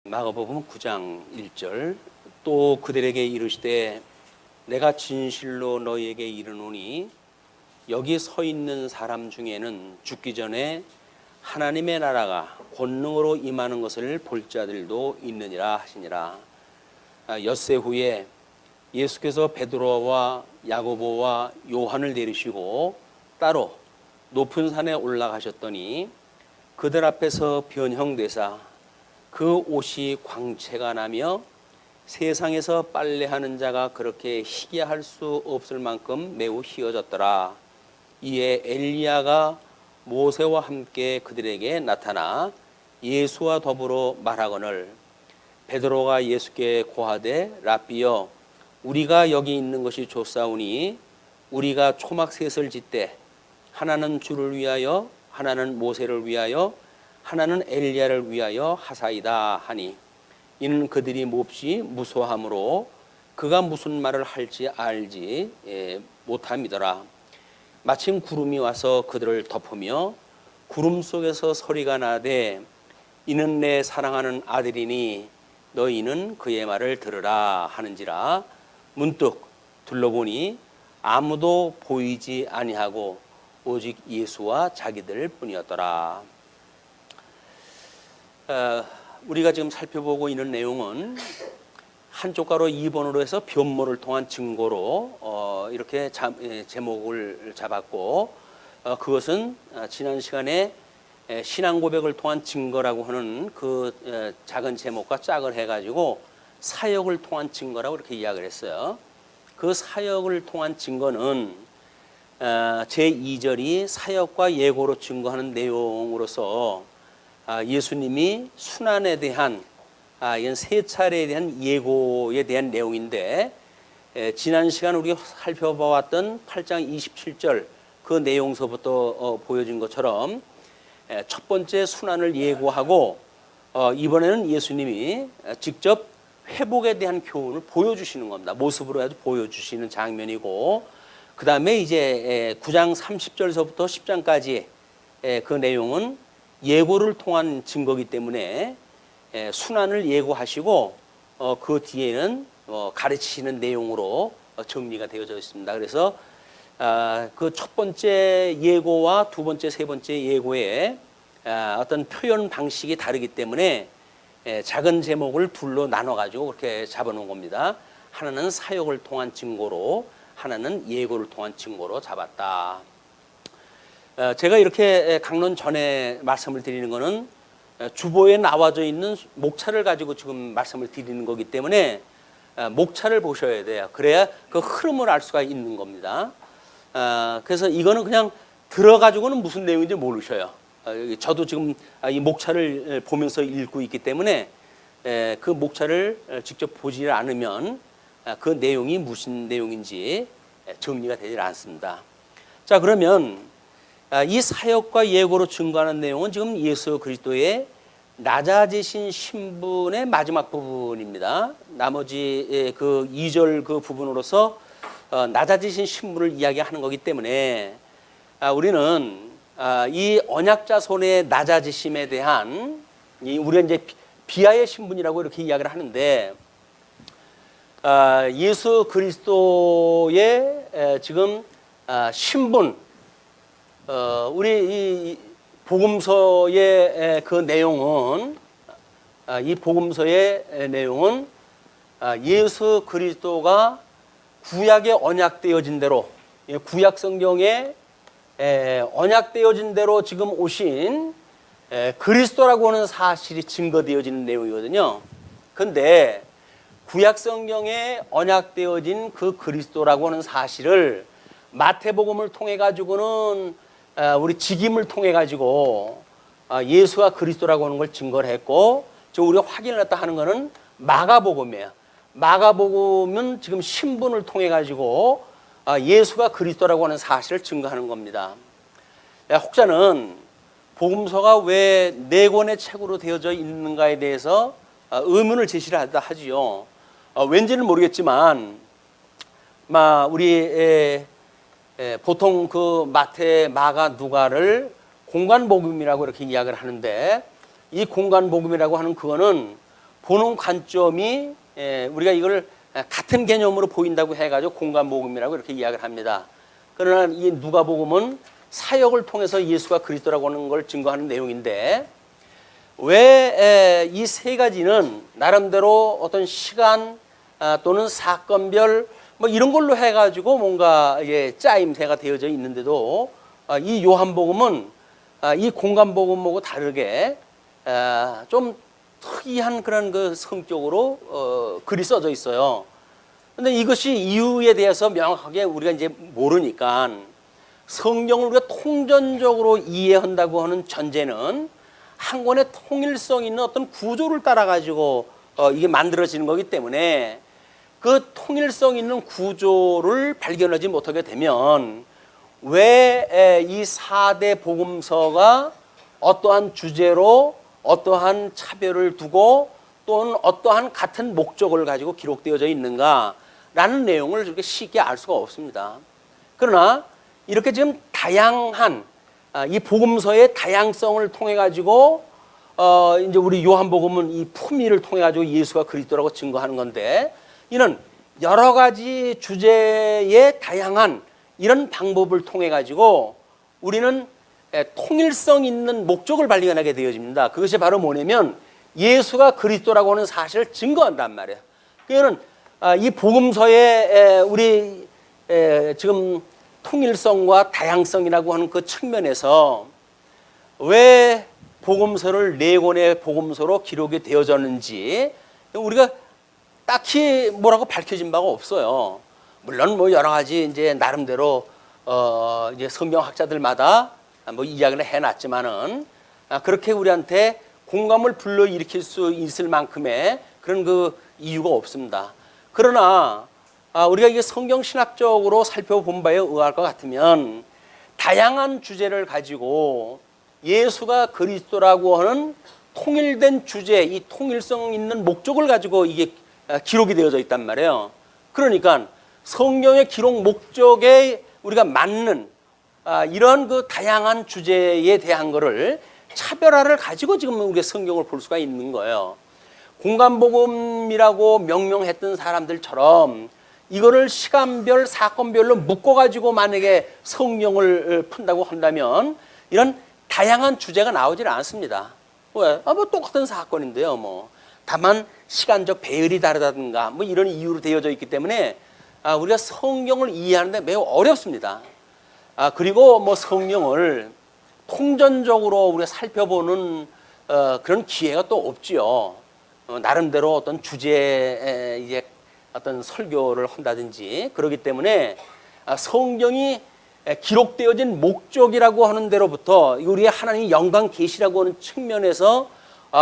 마가복음 9장 1절 또 그들에게 이르시되 내가 진실로 너희에게 이르노니 여기 서 있는 사람 중에는 죽기 전에 하나님의 나라가 권능으로 임하는 것을 볼 자들도 있느니라 하시니라. 엿새 후에 예수께서 베드로와 야고보와 요한을 데리시고 따로 높은 산에 올라가셨더니 그들 앞에서 변형되사 그 옷이 광채가 나며 세상에서 빨래하는 자가 그렇게 희게할 수 없을 만큼 매우 희어졌더라. 이에 엘리야가 모세와 함께 그들에게 나타나 예수와 더불어 말하거늘 베드로가 예수께 고하되 랍비여 우리가 여기 있는 것이 좋사오니 우리가 초막셋을 짓되 하나는 주를 위하여 하나는 모세를 위하여 하나는 엘리야를 위하여 하사이다 하니 이는 그들이 몹시 무소함으로 그가 무슨 말을 할지 알지 못함이더라. 마침 구름이 와서 그들을 덮으며 구름 속에서 소리가 나되 이는 내 사랑하는 아들이니 너희는 그의 말을 들으라 하는지라. 문득 둘러보니 아무도 보이지 아니하고 오직 예수와 자기들 뿐이었더라. 우리가 지금 살펴보고 있는 내용은 한쪽 가로 2번으로 해서 변모를 통한 증거로 이렇게 제목을 잡았고 그것은 지난 시간에 신앙 고백을 통한 증거라고 하는 그 작은 제목과 짝을 해가지고 사역을 통한 증거라고 이렇게 이야기를 했어요. 그 사역을 통한 증거는 제2절이 사역과 예고로 증거하는 내용으로서 예수님이 순환에 대한 이건 세 차례에 대한 예고에 대한 내용인데 지난 시간 우리가 살펴보았던 8장 27절 그 내용서부터 보여진 것처럼 첫 번째 순환을 예고하고 이번에는 예수님이 직접 회복에 대한 교훈을 보여주시는 겁니다. 모습으로 보여주시는 장면이고 그 다음에 이제 9장 30절서부터 10장까지 그 내용은 예고를 통한 증거이기 때문에 순환을 예고하시고 그 뒤에는 가르치시는 내용으로 정리가 되어져 있습니다. 그래서 그 첫 번째 예고와 두 번째, 세 번째 예고의 어떤 표현 방식이 다르기 때문에 작은 제목을 둘로 나눠가지고 그렇게 잡아놓은 겁니다. 하나는 사역을 통한 증거로, 하나는 예고를 통한 증거로 잡았다. 제가 이렇게 강론 전에 말씀을 드리는 것은 주보에 나와져 있는 목차를 가지고 지금 말씀을 드리는 거기 때문에 목차를 보셔야 돼요. 그래야 그 흐름을 알 수가 있는 겁니다. 그래서 이거는 그냥 들어가지고는 무슨 내용인지 모르셔요. 저도 지금 이 목차를 보면서 읽고 있기 때문에 그 목차를 직접 보지 않으면 그 내용이 무슨 내용인지 정리가 되질 않습니다. 자, 그러면 이 사역과 예고로 증거하는 내용은 지금 예수 그리스도의 낮아지신 신분의 마지막 부분입니다. 나머지 그 2절 그 부분으로서 낮아지신 신분을 이야기하는 거기 때문에 우리는 이 언약자손의 낮아지심에 대한 우리가 이제 비하의 신분이라고 이렇게 이야기를 하는데 예수 그리스도의 지금 신분 우리 이 복음서의 그 내용은 이 복음서의 내용은 예수 그리스도가 구약에 언약되어진 대로 구약 성경에 언약되어진 대로 지금 오신 그리스도라고 하는 사실이 증거되어지는 내용이거든요. 그런데 구약 성경에 언약되어진 그 그리스도라고 하는 사실을 마태복음을 통해 가지고는 우리 직임을 통해 가지고 예수가 그리스도라고 하는 걸 증거를 했고 저 우리가 확인을 했다 하는 것은 마가복음이에요. 마가복음은 지금 신분을 통해 가지고 예수가 그리스도라고 하는 사실을 증거하는 겁니다. 혹자는 복음서가 왜 4권의 책으로 되어져 있는가에 대해서 의문을 제시를 하지요. 왠지는 모르겠지만 우리 보통 그 마태, 마가, 누가를 공간복음이라고 이렇게 이야기를 하는데 이 공간복음이라고 하는 그거는 보는 관점이 우리가 이걸 같은 개념으로 보인다고 해가지고 공간복음이라고 이렇게 이야기를 합니다. 그러나 이 누가복음은 사역을 통해서 예수가 그리스도라고 하는 걸 증거하는 내용인데, 왜 이 세 가지는 나름대로 어떤 시간 또는 사건별 뭐 이런 걸로 해가지고 뭔가 짜임새가 되어져 있는데도 이 요한복음은 이 공간복음하고 다르게 좀 특이한 그런 그 성격으로 글이 써져 있어요. 근데 이것이 이유에 대해서 명확하게 우리가 이제 모르니까 성경을 우리가 통전적으로 이해한다고 하는 전제는 한 권의 통일성 있는 어떤 구조를 따라 가지고 이게 만들어지는 거기 때문에 그 통일성 있는 구조를 발견하지 못하게 되면 왜 이 4대 복음서가 어떠한 주제로 어떠한 차별을 두고 또는 어떠한 같은 목적을 가지고 기록되어져 있는가라는 내용을 이렇게 쉽게 알 수가 없습니다. 그러나 이렇게 지금 다양한 이 복음서의 다양성을 통해 가지고 이제 우리 요한복음은 이 품위를 통해 가지고 예수가 그리스도라고 증거하는 건데, 이는 여러 가지 주제의 다양한 이런 방법을 통해 가지고 우리는 통일성 있는 목적을 발견하게 되어집니다. 그것이 바로 뭐냐면 예수가 그리스도라고 하는 사실을 증거한단 말이에요. 그러니까 이 복음서의 우리 지금 통일성과 다양성이라고 하는 그 측면에서 왜 복음서를 4권의 복음서로 기록이 되어졌는지 우리가 딱히 뭐라고 밝혀진 바가 없어요. 물론 뭐 여러 가지 이제 나름대로 이제 성경학자들마다 뭐 이야기를 해놨지만은 그렇게 우리한테 공감을 불러일으킬 수 있을 만큼의 그런 그 이유가 없습니다. 그러나 우리가 이게 성경 신학적으로 살펴본 바에 의할 것 같으면 다양한 주제를 가지고 예수가 그리스도라고 하는 통일된 주제, 이 통일성 있는 목적을 가지고 이게 기록이 되어져 있단 말이에요. 그러니까 성경의 기록 목적에 우리가 맞는 이런 그 다양한 주제에 대한 거를 차별화를 가지고 지금 우리가 성경을 볼 수가 있는 거예요. 공간복음이라고 명명했던 사람들처럼 이거를 시간별, 사건별로 묶어가지고 만약에 성경을 푼다고 한다면 이런 다양한 주제가 나오질 않습니다. 왜? 뭐 똑같은 사건인데요. 뭐 다만 시간적 배열이 다르다든가 뭐 이런 이유로 되어져 있기 때문에 우리가 성경을 이해하는데 매우 어렵습니다. 그리고 뭐 성경을 통전적으로 우리가 살펴보는 그런 기회가 또 없지요. 나름대로 어떤 주제에 이제 어떤 설교를 한다든지 그러기 때문에 성경이 기록되어진 목적이라고 하는 데로부터 우리의 하나님 영광 계시라고 하는 측면에서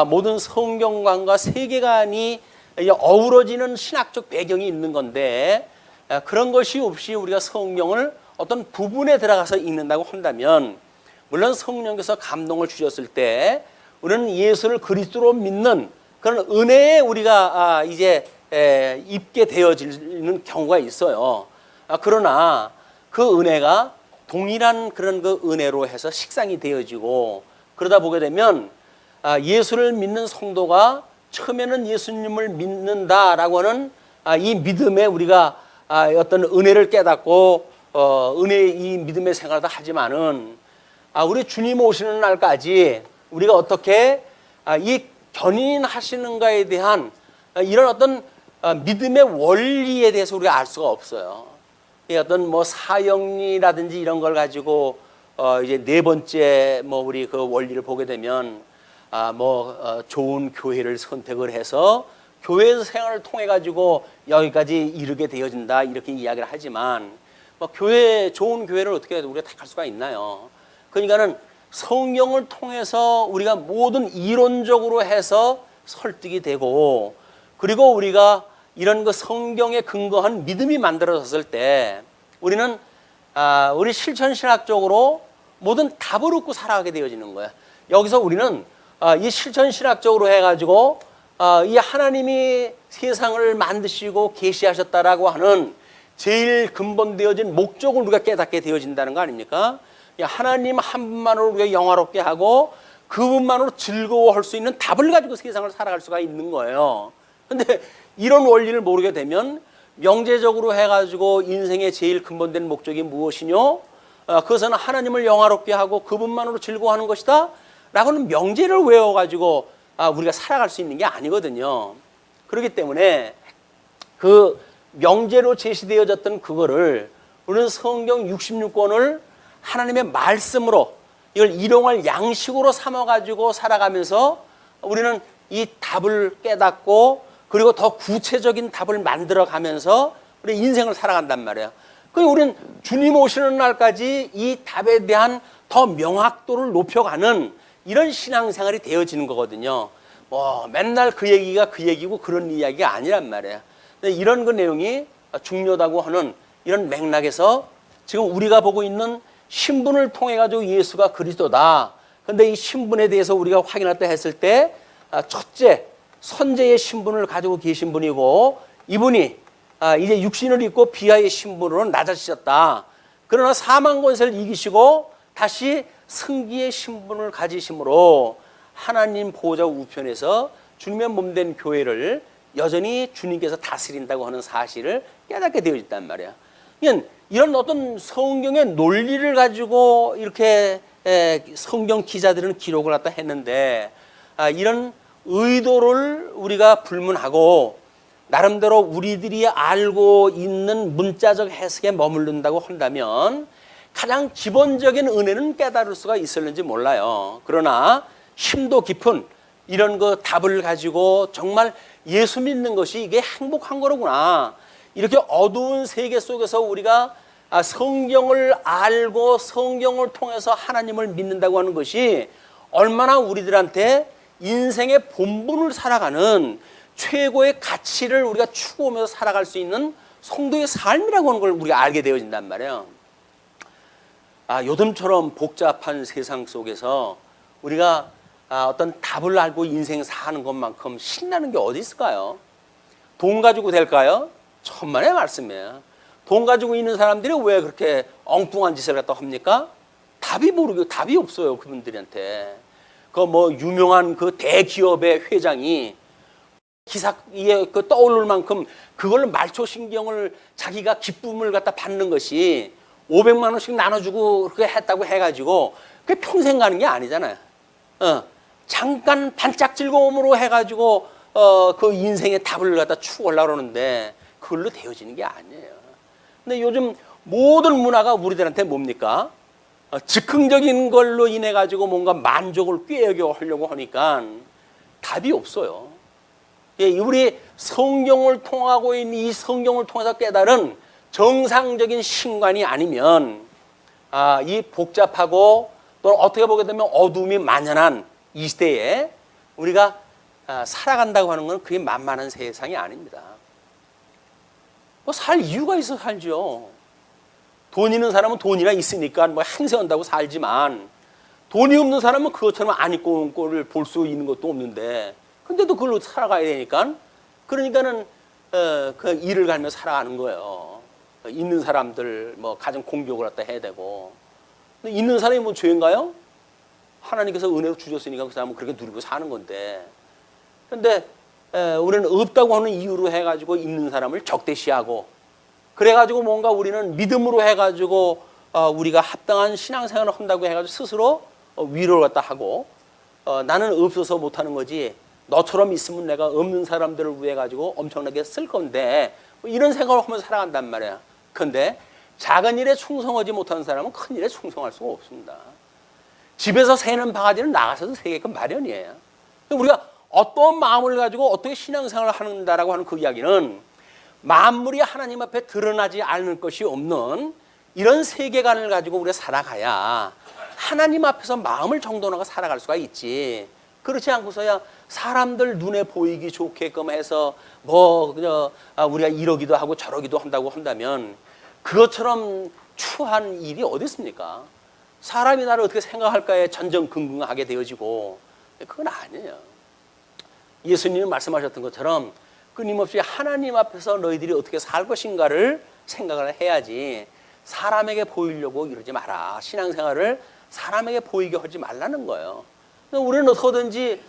모든 성경관과 세계관이 어우러지는 신학적 배경이 있는 건데, 그런 것이 없이 우리가 성경을 어떤 부분에 들어가서 읽는다고 한다면 물론 성령께서 감동을 주셨을 때 우리는 예수를 그리스도로 믿는 그런 은혜에 우리가 이제 입게 되어지는 경우가 있어요. 그러나 그 은혜가 동일한 그런 그 은혜로 해서 식상이 되어지고 그러다 보게 되면 예수를 믿는 성도가 처음에는 예수님을 믿는다라고 하는 이 믿음에 우리가 어떤 은혜를 깨닫고 은혜의 이 믿음의 생활도 하지만은 우리 주님 오시는 날까지 우리가 어떻게 이 견인하시는가에 대한 이런 어떤 믿음의 원리에 대해서 우리가 알 수가 없어요. 어떤 뭐 사형리라든지 이런 걸 가지고 이제 네 번째 뭐 우리 그 원리를 보게 되면 좋은 교회를 선택을 해서 교회 생활을 통해 가지고 여기까지 이르게 되어진다 이렇게 이야기를 하지만 뭐 좋은 교회를 어떻게 우리가 택할 수가 있나요? 그러니까는 성경을 통해서 우리가 모든 이론적으로 해서 설득이 되고 그리고 우리가 이런 그 성경에 근거한 믿음이 만들어졌을 때 우리는 우리 실천신학적으로 모든 답을 얻고 살아가게 되어지는 거야. 여기서 우리는 이 실천신학적으로 해가지고 이 하나님이 세상을 만드시고 계시하셨다라고 하는 제일 근본되어진 목적을 우리가 깨닫게 되어진다는 거 아닙니까? 하나님 한 분만으로 우리가 영화롭게 하고 그분만으로 즐거워할 수 있는 답을 가지고 세상을 살아갈 수가 있는 거예요. 근데 이런 원리를 모르게 되면 명제적으로 해가지고 인생의 제일 근본된 목적이 무엇이뇨? 그것은 하나님을 영화롭게 하고 그분만으로 즐거워하는 것이다 라고는 명제를 외워가지고 우리가 살아갈 수 있는 게 아니거든요. 그렇기 때문에 그 명제로 제시되어졌던 그거를 우리는 성경 66권을 하나님의 말씀으로 이걸 일용할 양식으로 삼아가지고 살아가면서 우리는 이 답을 깨닫고 그리고 더 구체적인 답을 만들어가면서 우리 인생을 살아간단 말이에요. 그러니까 우리는 주님 오시는 날까지 이 답에 대한 더 명확도를 높여가는 이런 신앙생활이 되어지는 거거든요. 뭐 맨날 그 얘기가 그 얘기고 그런 이야기가 아니란 말이에요. 근데 이런 그 내용이 중요하다고 하는 이런 맥락에서 지금 우리가 보고 있는 신분을 통해 가지고 예수가 그리스도다. 근데 이 신분에 대해서 우리가 확인할 때 했을 때 첫째 선제의 신분을 가지고 계신 분이고 이분이 이제 육신을 입고 비하의 신분으로 낮아지셨다. 그러나 사망 권세를 이기시고 다시 승기의 신분을 가지심으로 하나님 보좌 우편에서 주님의 몸된 교회를 여전히 주님께서 다스린다고 하는 사실을 깨닫게 되어 있단 말이야. 그러니까 이런 어떤 성경의 논리를 가지고 이렇게 성경 기자들은 기록을 갖다 했는데 이런 의도를 우리가 불문하고 나름대로 우리들이 알고 있는 문자적 해석에 머무른다고 한다면 가장 기본적인 은혜는 깨달을 수가 있을는지 몰라요. 그러나 심도 깊은 이런 그 답을 가지고 정말 예수 믿는 것이 이게 행복한 거로구나. 이렇게 어두운 세계 속에서 우리가 성경을 알고 성경을 통해서 하나님을 믿는다고 하는 것이 얼마나 우리들한테 인생의 본분을 살아가는 최고의 가치를 우리가 추구하면서 살아갈 수 있는 성도의 삶이라고 하는 걸 우리가 알게 되어진단 말이에요. 요즘처럼 복잡한 세상 속에서 우리가 어떤 답을 알고 인생 사는 것만큼 신나는 게 어디 있을까요? 돈 가지고 될까요? 천만의 말씀이에요. 돈 가지고 있는 사람들이 왜 그렇게 엉뚱한 짓을 갖다 합니까? 답이 모르고 답이 없어요 그분들한테. 그 뭐 유명한 그 대기업의 회장이 기사에 그 떠오를 만큼 그걸 말초신경을 자기가 기쁨을 갖다 받는 것이 500만 원씩 나눠주고 그렇게 했다고 해가지고 그게 평생 가는 게 아니잖아요. 잠깐 반짝 즐거움으로 해가지고 그 인생의 답을 갖다 추구하려고 그러는데 그걸로 되어지는 게 아니에요. 근데 요즘 모든 문화가 우리들한테 뭡니까? 즉흥적인 걸로 인해 가지고 뭔가 만족을 꾀하려 하려고 하니까 답이 없어요. 우리 성경을 통하고 있는 이 성경을 통해서 깨달은 정상적인 신관이 아니면 이 복잡하고 또 어떻게 보게 되면 어둠이 만연한 이 시대에 우리가 살아간다고 하는 건 그게 만만한 세상이 아닙니다. 뭐 살 이유가 있어 살죠. 돈 있는 사람은 돈이나 있으니까 뭐 행세한다고 살지만 돈이 없는 사람은 그것처럼 안 입고 온 꼴을 볼 수 있는 것도 없는데 근데도 그걸로 살아가야 되니까 그러니까는 그 일을 갈며 살아가는 거예요. 있는 사람들 뭐 가정 공격을 갖다 해야 되고 근데 있는 사람이 뭐 죄인가요? 하나님께서 은혜로 주셨으니까 그 사람은 그렇게 누리고 사는 건데 근데 우리는 없다고 하는 이유로 해가지고 있는 사람을 적대시하고 그래가지고 뭔가 우리는 믿음으로 해가지고 우리가 합당한 신앙생활을 한다고 해가지고 스스로 위로를 갖다 하고 나는 없어서 못하는 거지 너처럼 있으면 내가 없는 사람들을 위해 가지고 엄청나게 쓸 건데 뭐 이런 생각을 하면서 살아간단 말이야. 그런데 작은 일에 충성하지 못하는 사람은 큰 일에 충성할 수가 없습니다. 집에서 새는 바가지는 나가서도 새게끔 마련이에요. 우리가 어떤 마음을 가지고 어떻게 신앙생활을 하는다라고 하는 그 이야기는 만물이 하나님 앞에 드러나지 않을 것이 없는 이런 세계관을 가지고 우리가 살아가야 하나님 앞에서 마음을 정돈하고 살아갈 수가 있지. 그렇지 않고서야 사람들 눈에 보이기 좋게끔 해서 뭐 그냥 우리가 이러기도 하고 저러기도 한다고 한다면 그것처럼 추한 일이 어디 있습니까? 사람이 나를 어떻게 생각할까에 전전긍긍하게 되어지고 그건 아니에요. 예수님이 말씀하셨던 것처럼 끊임없이 하나님 앞에서 너희들이 어떻게 살 것인가를 생각을 해야지 사람에게 보이려고 이러지 마라. 신앙생활을 사람에게 보이게 하지 말라는 거예요. 우리는 어떻게든지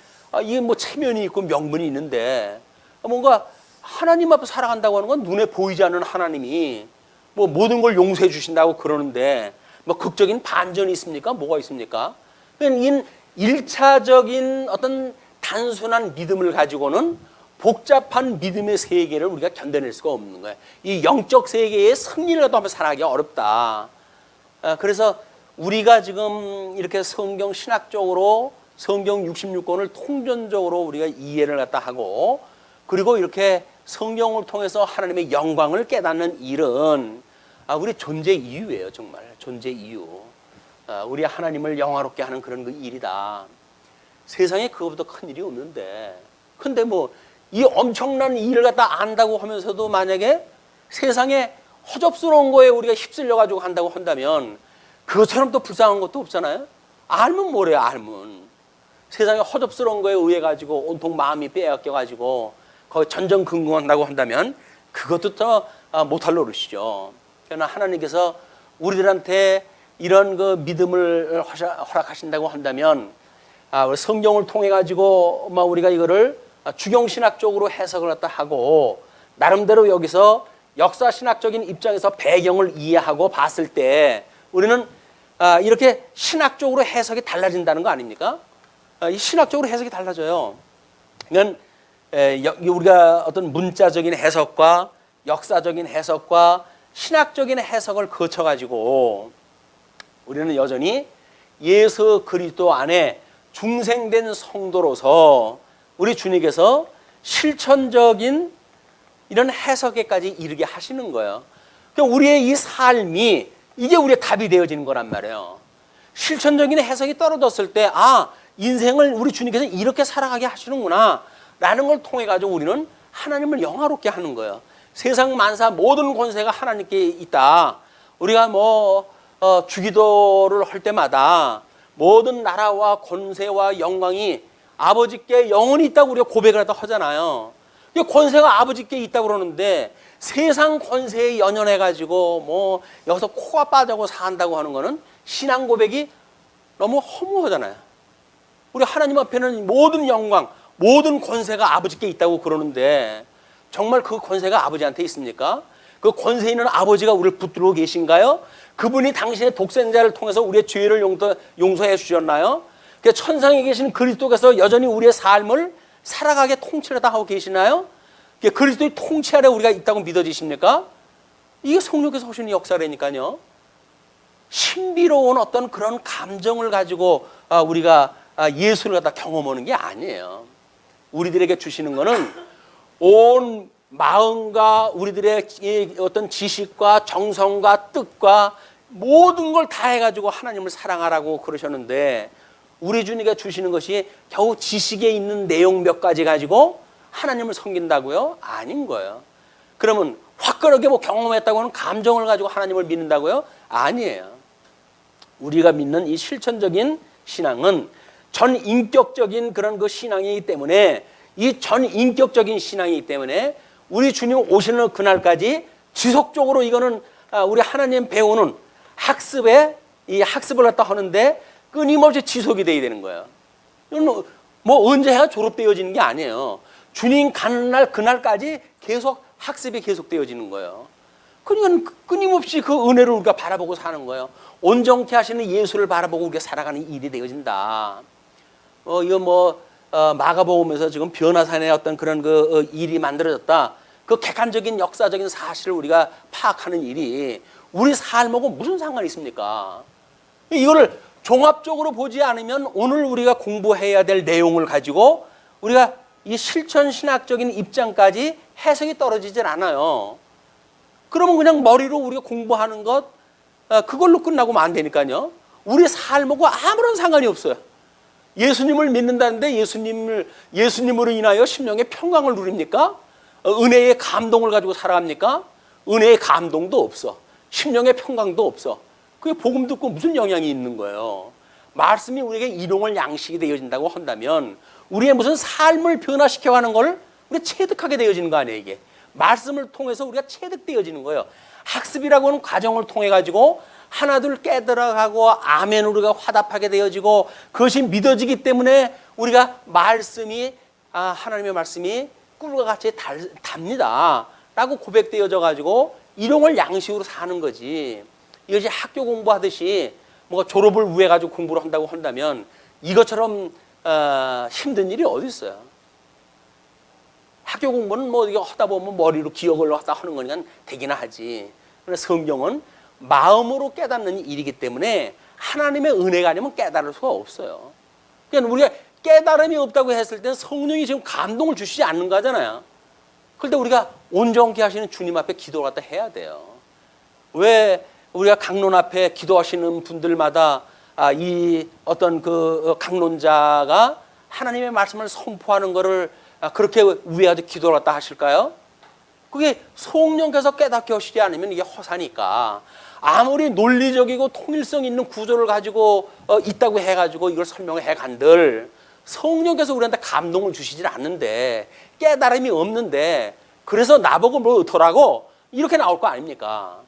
이게 뭐 체면이 있고 명분이 있는데 뭔가 하나님 앞에 살아간다고 하는 건 눈에 보이지 않는 하나님이 뭐 모든 걸 용서해 주신다고 그러는데 뭐 극적인 반전이 있습니까? 뭐가 있습니까? 그러니까 일차적인 어떤 단순한 믿음을 가지고는 복잡한 믿음의 세계를 우리가 견뎌낼 수가 없는 거예요. 이 영적 세계의 승리를 한번 살아가기 어렵다. 그래서 우리가 지금 이렇게 성경 신학적으로 성경 66권을 통전적으로 우리가 이해를 갖다 하고 그리고 이렇게 성경을 통해서 하나님의 영광을 깨닫는 일은 우리 존재 이유예요. 정말 존재 이유. 우리 하나님을 영화롭게 하는 그런 그 일이다. 세상에 그거보다 큰 일이 없는데 근데 뭐 이 엄청난 일을 갖다 안다고 하면서도 만약에 세상에 허접스러운 거에 우리가 휩쓸려 가지고 한다고 한다면 그것처럼 또 불쌍한 것도 없잖아요. 알면 뭐래요. 알면 세상에 허접스러운 거에 의해 가지고 온통 마음이 빼앗겨 가지고 거기 전전긍긍한다고 한다면 그것도 더 못할 노릇이죠. 그러나 하나님께서 우리들한테 이런 그 믿음을 허락하신다고 한다면 우리 성경을 통해 가지고 우리가 이거를 주경신학적으로 해석을 갖다 하고 나름대로 여기서 역사신학적인 입장에서 배경을 이해하고 봤을 때 우리는 이렇게 신학적으로 해석이 달라진다는 거 아닙니까? 이 신학적으로 해석이 달라져요. 그러니까 우리가 어떤 문자적인 해석과 역사적인 해석과 신학적인 해석을 거쳐가지고 우리는 여전히 예수 그리스도 안에 중생된 성도로서 우리 주님께서 실천적인 이런 해석에까지 이르게 하시는 거예요. 그러니까 우리의 이 삶이 이게 우리의 답이 되어지는 거란 말이에요. 실천적인 해석이 떨어졌을 때 인생을 우리 주님께서 이렇게 살아가게 하시는구나 라는 걸 통해 가지고 우리는 하나님을 영화롭게 하는 거예요. 세상 만사 모든 권세가 하나님께 있다. 우리가 주기도를 할 때마다 모든 나라와 권세와 영광이 아버지께 영원히 있다고 우리가 고백을 하잖아요. 권세가 아버지께 있다고 그러는데 세상 권세에 연연해가지고 여기서 코가 빠져고 산다고 하는 거는 신앙 고백이 너무 허무하잖아요. 우리 하나님 앞에는 모든 영광, 모든 권세가 아버지께 있다고 그러는데 정말 그 권세가 아버지한테 있습니까? 그 권세 있는 아버지가 우리를 붙들고 계신가요? 그분이 당신의 독생자를 통해서 우리의 죄를 용서해 주셨나요? 천상에 계신 그리스도께서 여전히 우리의 삶을 살아가게 통치를 다 하고 계시나요? 그리스도의 통치 아래 우리가 있다고 믿어지십니까? 이게 성령께서 하시는 역사라니까요. 신비로운 어떤 그런 감정을 가지고 우리가 예수를 갖다 경험하는 게 아니에요. 우리들에게 주시는 거는 온 마음과 우리들의 어떤 지식과 정성과 뜻과 모든 걸 다 해가지고 하나님을 사랑하라고 그러셨는데 우리 주님께 주시는 것이 겨우 지식에 있는 내용 몇 가지 가지고 하나님을 섬긴다고요? 아닌 거예요. 그러면 화끈하게 경험했다고 하는 감정을 가지고 하나님을 믿는다고요? 아니에요. 우리가 믿는 이 실천적인 신앙은 전인격적인 그런 그 신앙이기 때문에 이 전인격적인 신앙이기 때문에 우리 주님 오시는 그날까지 지속적으로 이거는 우리 하나님 배우는 이 학습을 갖다 하는데 끊임없이 지속이 돼야 되는 거예요. 이건 언제 해야 졸업되어지는 게 아니에요. 주님 가는 날 그날까지 계속 학습이 계속되어지는 거예요. 그러니까 끊임없이 그 은혜를 우리가 바라보고 사는 거예요. 온전케 하시는 예수를 바라보고 우리가 살아가는 일이 되어진다. 마가복음에서 지금 변화산의 어떤 그런 그 일이 만들어졌다. 그 객관적인 역사적인 사실을 우리가 파악하는 일이 우리 삶하고 무슨 상관이 있습니까? 이거를 종합적으로 보지 않으면 오늘 우리가 공부해야 될 내용을 가지고 우리가 이 실천 신학적인 입장까지 해석이 떨어지질 않아요. 그러면 그냥 머리로 우리가 공부하는 것 그걸로 끝나고만 안 되니까요. 우리 삶하고 아무런 상관이 없어요. 예수님을 믿는다는데 예수님으로 인하여 심령의 평강을 누립니까? 은혜의 감동을 가지고 살아갑니까? 은혜의 감동도 없어. 심령의 평강도 없어. 그게 복음 듣고 무슨 영향이 있는 거예요? 말씀이 우리에게 일용할 양식이 되어진다고 한다면 우리의 무슨 삶을 변화시켜가는 걸 우리가 체득하게 되어지는 거 아니에요, 이게. 말씀을 통해서 우리가 체득되어지는 거예요. 학습이라고 하는 과정을 통해 가지고 하나둘 깨달아가고 아멘 우리가 화답하게 되어지고 그것이 믿어지기 때문에 우리가 말씀이 하나님의 말씀이 꿀과 같이 답니다 라고 고백되어져 가지고 이런 양식으로 사는 거지. 이것이 학교 공부하듯이 뭐 졸업을 위해 가지고 공부를 한다고 한다면 이것처럼 힘든 일이 어디 있어요. 학교 공부는 뭐 이거 하다 보면 머리로 기억을 하다 하는 거니까 되기나 하지. 그러나 성경은 마음으로 깨닫는 일이기 때문에 하나님의 은혜가 아니면 깨달을 수가 없어요. 그러니까 우리가 깨달음이 없다고 했을 때는 성령이 지금 감동을 주시지 않는 거잖아요. 그럴 때 우리가 온전케 하시는 주님 앞에 기도를 갖다 해야 돼요. 왜 우리가 강론 앞에 기도하시는 분들마다 이 어떤 그 강론자가 하나님의 말씀을 선포하는 것을 그렇게 위에서 기도를 갖다 하실까요? 그게 성령께서 깨닫게 하시지 않으면 이게 허사니까. 아무리 논리적이고 통일성 있는 구조를 가지고 있다고 해가지고 이걸 설명해 간들 성령께서 우리한테 감동을 주시질 않는데 깨달음이 없는데 그래서 나보고 뭐 어떡하라고 이렇게 나올 거 아닙니까?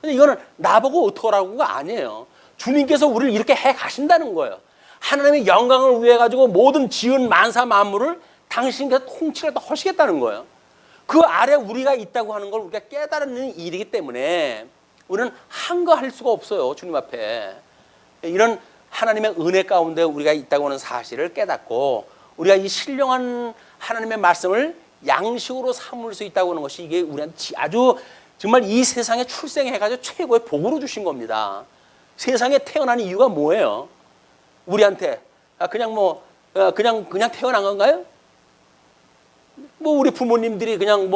근데 이거는 나보고 어떡하라고가 아니에요. 주님께서 우리를 이렇게 해 가신다는 거예요. 하나님의 영광을 위해 가지고 모든 지은 만사 만물을 당신께서 통치를 또 하시겠다는 거예요. 그 아래 우리가 있다고 하는 걸 우리가 깨달는 일이기 때문에 우리는 한거할 수가 없어요. 주님 앞에. 이런 하나님의 은혜 가운데 우리가 있다고 하는 사실을 깨닫고 우리가 이 신령한 하나님의 말씀을 양식으로 삼을 수 있다고 하는 것이 이게 우리한테 아주 정말 이 세상에 출생해가지고 최고의 복으로 주신 겁니다. 세상에 태어난 이유가 뭐예요? 우리한테 그냥 그냥 태어난 건가요? 뭐 우리 부모님들이 그냥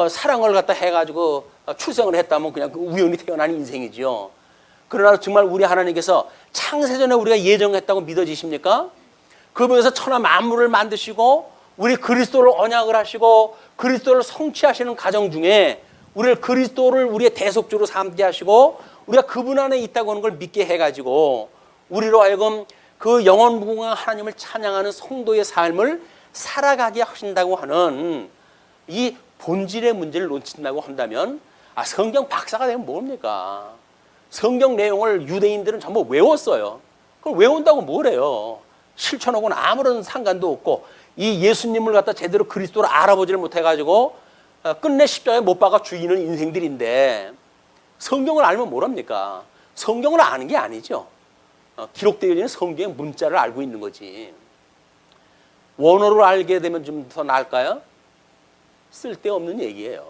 사랑을 갖다 해가지고 출생을 했다면 그냥 우연히 태어난 인생이지요. 그러나 정말 우리 하나님께서 창세전에 우리가 예정했다고 믿어지십니까? 그분께서 천하 만물을 만드시고 우리 그리스도를 언약을 하시고 그리스도를 성취하시는 과정 중에 우리를 그리스도를 우리의 대속주로 삼게 하시고 우리가 그분 안에 있다고 하는 걸 믿게 해가지고 우리로 하여금 그 영원무궁한 하나님을 찬양하는 성도의 삶을 살아가게 하신다고 하는 이 본질의 문제를 놓친다고 한다면 성경 박사가 되면 뭡니까? 성경 내용을 유대인들은 전부 외웠어요. 그걸 외운다고 뭘 해요? 실천하고는 아무런 상관도 없고 이 예수님을 갖다 제대로 그리스도를 알아보지를 못해가지고 끝내 십자가에 못 박아 죽이는 인생들인데 성경을 알면 뭐랍니까? 성경을 아는 게 아니죠. 기록되어 있는 성경의 문자를 알고 있는 거지. 원어로 알게 되면 좀 더 나을까요? 쓸데없는 얘기예요.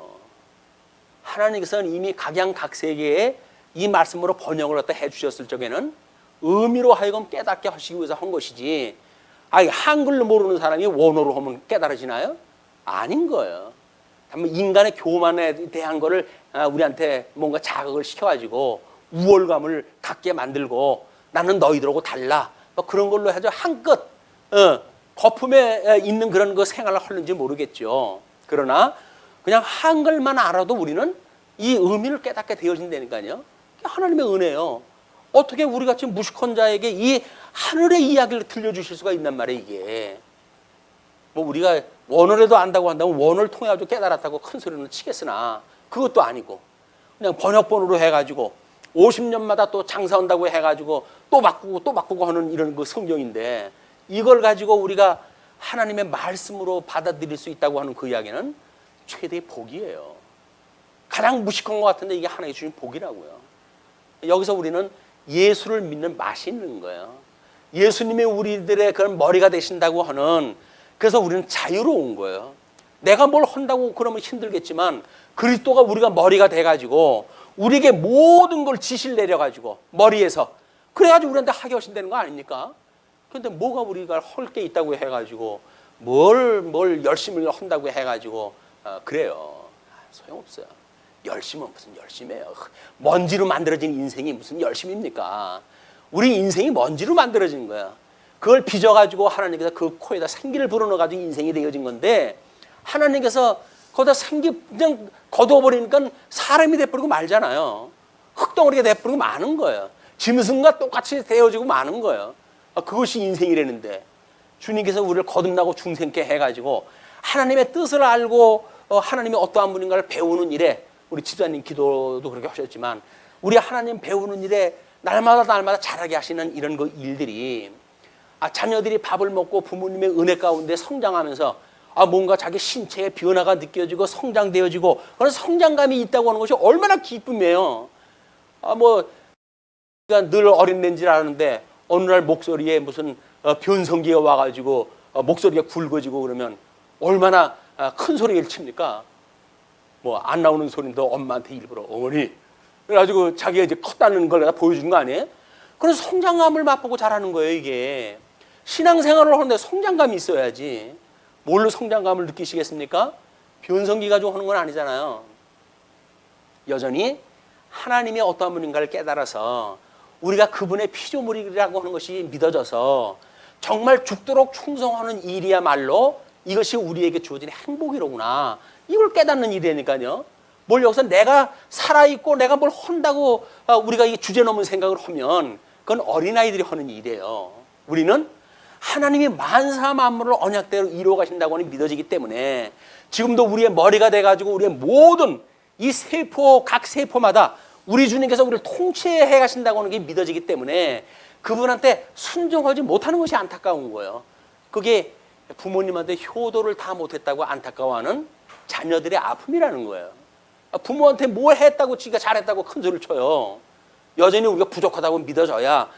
하나님께서는 이미 각양각색의 이 말씀으로 번역을 갖다 해주셨을 적에는 의미로 하여금 깨닫게 하시기 위해서 한 것이지 한글로 모르는 사람이 원어로 하면 깨달아지나요? 아닌 거예요. 다만 인간의 교만에 대한 거를 우리한테 뭔가 자극을 시켜가지고 우월감을 갖게 만들고 나는 너희들하고 달라 그런 걸로 해서 한껏 거품에 있는 그런 그 생활을 하는지 모르겠죠. 그러나 그냥 한글만 알아도 우리는 이 의미를 깨닫게 되어진다니까요. 하나님의 은혜예요. 어떻게 우리 같이 무식한 자에게 이 하늘의 이야기를 들려주실 수가 있단 말이에요. 이게 뭐 우리가 원어라도 안다고 한다면 원어를 통해 가지고 깨달았다고 큰 소리는 치겠으나 그것도 아니고 그냥 번역본으로 해가지고 50년마다 또 장사한다고 해가지고 또 바꾸고 하는 이런 그 성경인데 이걸 가지고 우리가 하나님의 말씀으로 받아들일 수 있다고 하는 그 이야기는 최대의 복이에요. 가장 무식한 것 같은데 이게 하나님이 주신 복이라고요. 여기서 우리는 예수를 믿는 맛이 있는 거예요. 예수님이 우리들의 그런 머리가 되신다고 하는 그래서 우리는 자유로운 거예요. 내가 뭘 한다고 그러면 힘들겠지만 그리스도가 우리가 머리가 돼가지고 우리에게 모든 걸 지시를 내려가지고 머리에서 그래가지고 우리한테 하게 하신다는 거 아닙니까? 그런데 뭐가 우리가 할 게 있다고 해가지고 뭘 열심히 한다고 해가지고 그래요. 소용없어요. 열심은 무슨 열심이에요. 먼지로 만들어진 인생이 무슨 열심입니까? 우리 인생이 먼지로 만들어진 거야. 그걸 빚어가지고 하나님께서 그 코에다 생기를 불어넣어가지고 인생이 되어진 건데 하나님께서 거기다 생기 그냥 거두어버리니까 사람이 돼버리고 말잖아요. 흙덩어리가 돼버리고 마는 거예요. 짐승과 똑같이 되어지고 마는 거예요. 그것이 인생이라는데 주님께서 우리를 거듭나고 중생케 해가지고 하나님의 뜻을 알고 하나님이 어떠한 분인가를 배우는 일에 우리 집사님 기도도 그렇게 하셨지만 우리 하나님 배우는 일에 날마다 잘하게 하시는 이런 그 일들이 자녀들이 밥을 먹고 부모님의 은혜 가운데 성장하면서 뭔가 자기 신체의 변화가 느껴지고 성장되어지고 그런 성장감이 있다고 하는 것이 얼마나 기쁨이에요. 늘 어린애인 줄 아는데 어느 날 목소리에 무슨 변성기가 와가지고 목소리가 굵어지고 그러면 얼마나 큰 소리를 칩니까? 안 나오는 소리인데 엄마한테 일부러 어머니 그래가지고 자기가 이제 컸다는 걸 보여주는 거 아니에요? 그래서 성장감을 맛보고 자라는 거예요. 이게 신앙생활을 하는데 성장감이 있어야지. 뭘로 성장감을 느끼시겠습니까? 변성기 가지고 하는 건 아니잖아요. 여전히 하나님이 어떠한 분인가를 깨달아서 우리가 그분의 피조물이라고 하는 것이 믿어져서 정말 죽도록 충성하는 일이야말로 이것이 우리에게 주어진 행복이로구나. 이걸 깨닫는 일이니까요. 뭘 여기서 내가 살아있고 내가 뭘 한다고 우리가 이 주제 넘은 생각을 하면 그건 어린아이들이 하는 일이에요. 우리는 하나님이 만사 만물을 언약대로 이루어 가신다고 하는 믿어지기 때문에 지금도 우리의 머리가 돼가지고 우리의 모든 이 세포, 각 세포마다 우리 주님께서 우리를 통치해 가신다고 하는 게 믿어지기 때문에 그분한테 순종하지 못하는 것이 안타까운 거예요. 그게 부모님한테 효도를 다 못했다고 안타까워하는 자녀들의 아픔이라는 거예요. 부모한테 뭘 했다고 지가 잘했다고 큰 소리를 쳐요. 여전히 우리가 부족하다고 믿어져야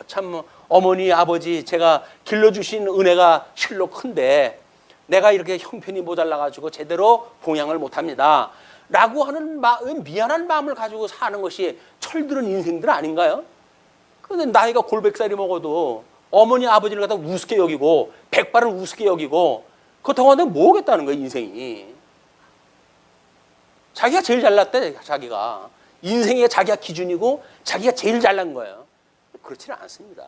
참 어머니 아버지 제가 길러주신 은혜가 실로 큰데 내가 이렇게 형편이 모자라가지고 제대로 봉양을 못합니다 라고 하는 미안한 마음을 가지고 사는 것이 철들은 인생들 아닌가요? 근데 나이가 골백살이 먹어도 어머니 아버지를 갖다 우습게 여기고 백발을 우습게 여기고 그렇다고 하는데 뭐겠다는 거예요. 인생이 자기가 제일 잘났대. 자기가 인생에 자기가 기준이고 자기가 제일 잘난 거예요. 그렇지는 않습니다.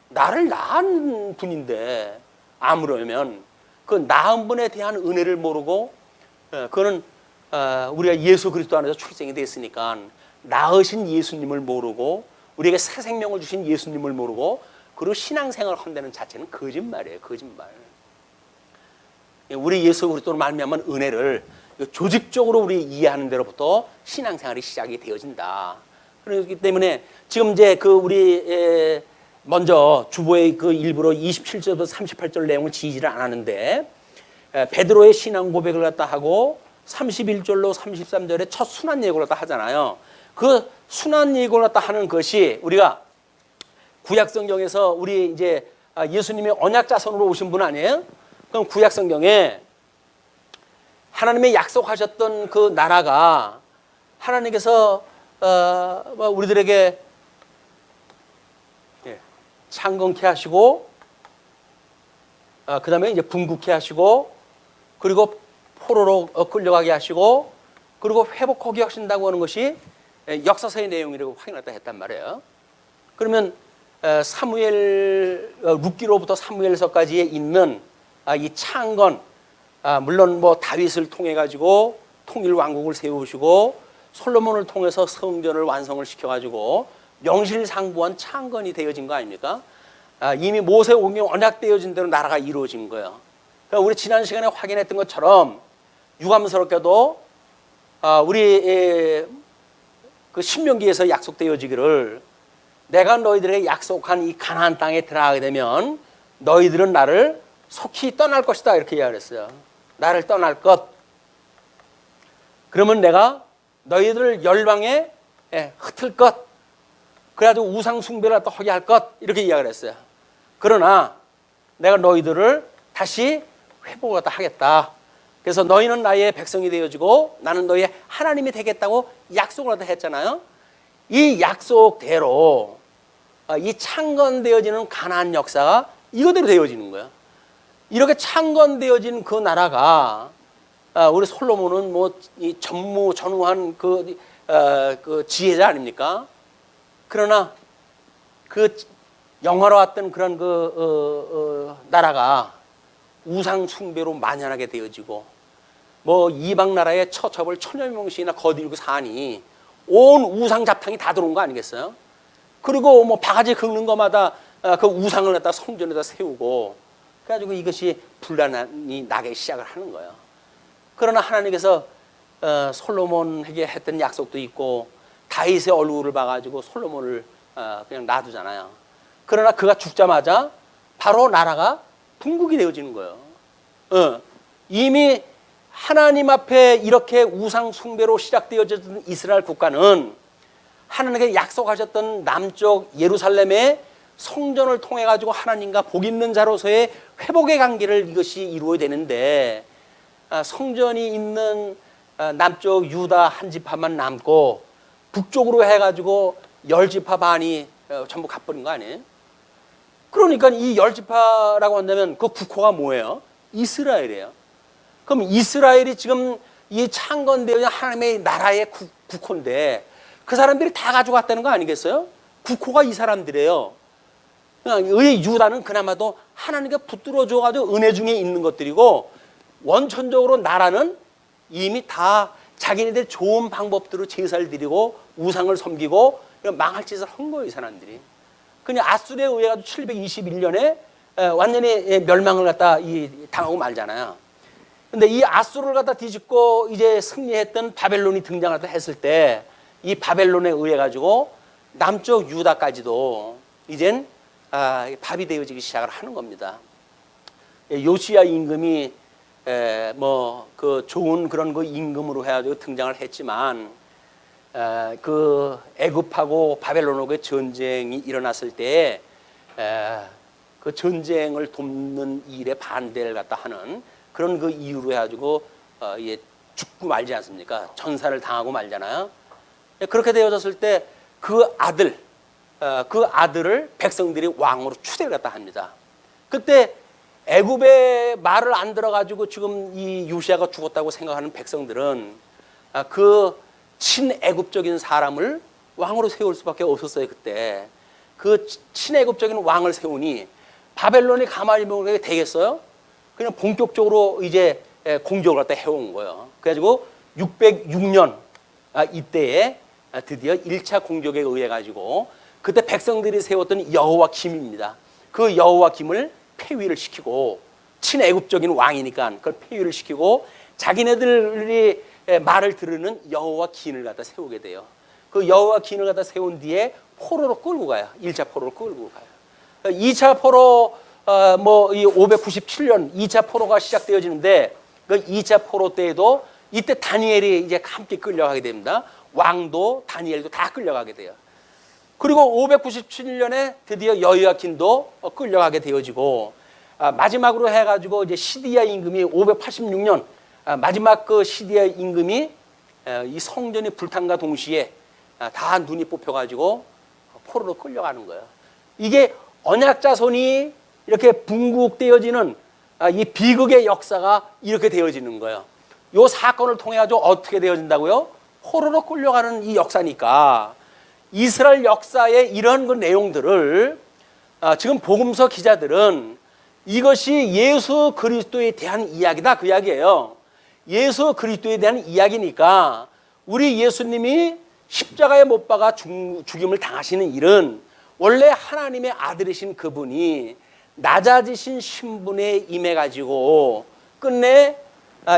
나를 낳은 분인데 아무려면 그 낳은 분에 대한 은혜를 모르고 그거는 우리가 예수 그리스도 안에서 출생이 됐으니까 낳으신 예수님을 모르고 우리에게 새 생명을 주신 예수님을 모르고 그리고 신앙생활을 한다는 자체는 거짓말이에요. 거짓말. 우리 예수 그리스도로 말미암은 은혜를 조직적으로 우리 이해하는 대로부터 신앙생활이 시작이 되어진다. 그렇기 때문에 지금 이제 우리 먼저 주보의 그 일부러 27절부터 38절 내용을 지지를 않았는데 베드로의 신앙 고백을 갖다 하고 31절로 33절에 첫 순환 예고를 갖다 하잖아요. 그 순환 예고를 갖다 하는 것이 우리가 구약 성경에서 우리 이제 예수님이 언약 자손으로 오신 분 아니에요? 그럼 구약 성경에 하나님의 약속하셨던 그 나라가 하나님께서 우리들에게 창건케 하시고 그 다음에 이제 분국케 하시고 그리고 포로로 끌려가게 하시고 그리고 회복하게 하신다고 하는 것이 역사서의 내용이라고 확인했다 했단 말이에요. 그러면 사무엘 룻기로부터 사무엘서까지에 있는 이 창건 물론 다윗을 통해 가지고 통일 왕국을 세우시고 솔로몬을 통해서 성전을 완성을 시켜 가지고 명실상부한 창건이 되어진 거 아닙니까? 이미 모세 오경에 언약되어진 대로 나라가 이루어진 거예요. 그러니까 우리 지난 시간에 확인했던 것처럼 유감스럽게도 우리 그 신명기에서 약속되어지기를 내가 너희들에게 약속한 이 가나안 땅에 들어가게 되면 너희들은 나를 속히 떠날 것이다 이렇게 이야기했어요. 나를 떠날 것. 그러면 내가 너희들을 열방에 흩을 것. 그래가지고 우상 숭배를 또 하게 할 것. 이렇게 이야기를 했어요. 그러나 내가 너희들을 다시 회복을 하겠다. 그래서 너희는 나의 백성이 되어지고 나는 너희의 하나님이 되겠다고 약속을 했잖아요. 이 약속대로 이 창건되어지는 가나안 역사가 이거대로 되어지는 거예요. 이렇게 창건되어진 그 나라가 우리 솔로몬은 이 전무전후한 그 지혜자 아닙니까? 그러나 그 영화로웠던 그런 나라가 우상 숭배로 만연하게 되어지고 이방 나라의 처첩을 천여 명씩이나 거들고 사니 온 우상 잡탕이 다 들어온 거 아니겠어요? 그리고 바가지 긁는 것마다 그 우상을 갖다 성전에다 세우고 그래가지고 이것이 분란이 나기 시작을 하는 거예요. 그러나 하나님께서 솔로몬에게 했던 약속도 있고 다윗의 얼굴을 봐가지고 솔로몬을 그냥 놔두잖아요. 그러나 그가 죽자마자 바로 나라가 분국이 되어지는 거예요. 이미 하나님 앞에 이렇게 우상 숭배로 시작되어졌던 이스라엘 국가는 하나님께 약속하셨던 남쪽 예루살렘의 성전을 통해 가지고 하나님과 복 있는 자로서의 회복의 관계를 이것이 이루어야 되는데, 성전이 있는 남쪽 유다 한 지파만 남고 북쪽으로 해가지고 10지파 반이 전부 가버린 거 아니에요? 그러니까 이 10지파라고 한다면 그 국호가 뭐예요? 이스라엘이에요. 그럼 이스라엘이 지금 이 창건되어 있는 하나님의 나라의 국호인데 그 사람들이 다 가져갔다는 거 아니겠어요? 국호가 이 사람들이에요. 의 유다는 그나마도 하나님께 붙들어 줘가지고 은혜 중에 있는 것들이고, 원천적으로 나라는 이미 다 자기네들 좋은 방법대로 제사를 드리고 우상을 섬기고 망할 짓을 한 거예요, 이 사람들이. 그냥 아수르에 의해 가지고 721년에 완전히 멸망을 갖다 당하고 말잖아요. 근데 이 아수르를 갖다 뒤집고 이제 승리했던 바벨론이 등장하다 했을 때, 이 바벨론에 의해 가지고 남쪽 유다까지도 이젠 밥이 되어지기 시작을 하는 겁니다. 요시야 임금이 뭐 그 좋은 그런 그 임금으로 해가지고 등장을 했지만, 그 애굽하고 바벨론하고의 전쟁이 일어났을 때 그 전쟁을 돕는 일에 반대를 갖다 하는 그런 그 이유로 해가지고 죽고 말지 않습니까? 전사를 당하고 말잖아요. 그렇게 되어졌을 때 그 아들을 백성들이 왕으로 추대를 갖다 합니다. 그때 애굽의 말을 안 들어가지고 지금 이 요시야가 죽었다고 생각하는 백성들은 그 친애굽적인 사람을 왕으로 세울 수밖에 없었어요. 그때 그 친애굽적인 왕을 세우니 바벨론이 가만히 보게 되겠어요? 그냥 본격적으로 이제 공격을 갖다 해온 거예요. 그래가지고 606년 이때에 드디어 1차 공격에 의해 가지고 그때 백성들이 세웠던 여호와김입니다. 그 여호와김을 폐위를 시키고, 친애굽적인 왕이니까 그걸 폐위를 시키고 자기네들이 말을 들으는 여호와긴을 갖다 세우게 돼요. 그 여호와긴을 갖다 세운 뒤에 포로로 끌고 가요. 1차 포로로 끌고 가요. 2차 포로 이 597년 2차 포로가 시작되어지는데, 그 2차 포로 때에도 이때 다니엘이 이제 함께 끌려가게 됩니다. 왕도 다니엘도 다 끌려가게 돼요. 그리고 597년에 드디어 여호야킨도 끌려가게 되어지고, 마지막으로 해가지고 이제 시디야 임금이 586년 마지막 그 시디야 임금이 이 성전이 불탄과 동시에 다 눈이 뽑혀가지고 포로로 끌려가는 거예요. 이게 언약 자손이 이렇게 분국되어지는 이 비극의 역사가 이렇게 되어지는 거예요. 이 사건을 통해 가지고 어떻게 되어진다고요? 포로로 끌려가는 이 역사니까, 이스라엘 역사의 이런 그 내용들을 지금 복음서 기자들은 이것이 예수 그리스도에 대한 이야기다, 그 이야기예요. 예수 그리스도에 대한 이야기니까 우리 예수님이 십자가에 못 박아 죽임을 당하시는 일은 원래 하나님의 아들이신 그분이 낮아지신 신분에 임해 가지고 끝내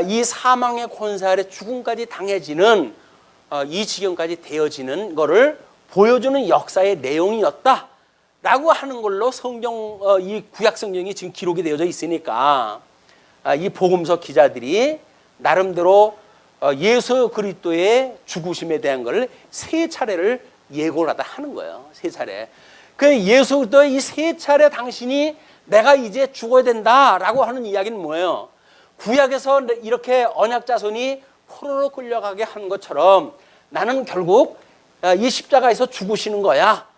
이 사망의 권세 아래 죽음까지 당해지는 이 지경까지 되어지는 거를 보여주는 역사의 내용이었다라고 하는 걸로 성경, 이 구약 성경이 지금 기록이 되어져 있으니까 이 복음서 기자들이 나름대로 예수 그리스도의 죽으심에 대한 걸 세 차례를 예고를 하는 거예요. 세 차례. 그 예수 그리스도의 이 세 차례 당신이 내가 이제 죽어야 된다라고 하는 이야기는 뭐예요? 구약에서 이렇게 언약 자손이 포로로 끌려가게 한 것처럼 나는 결국 이 십자가에서 죽으시는 거야.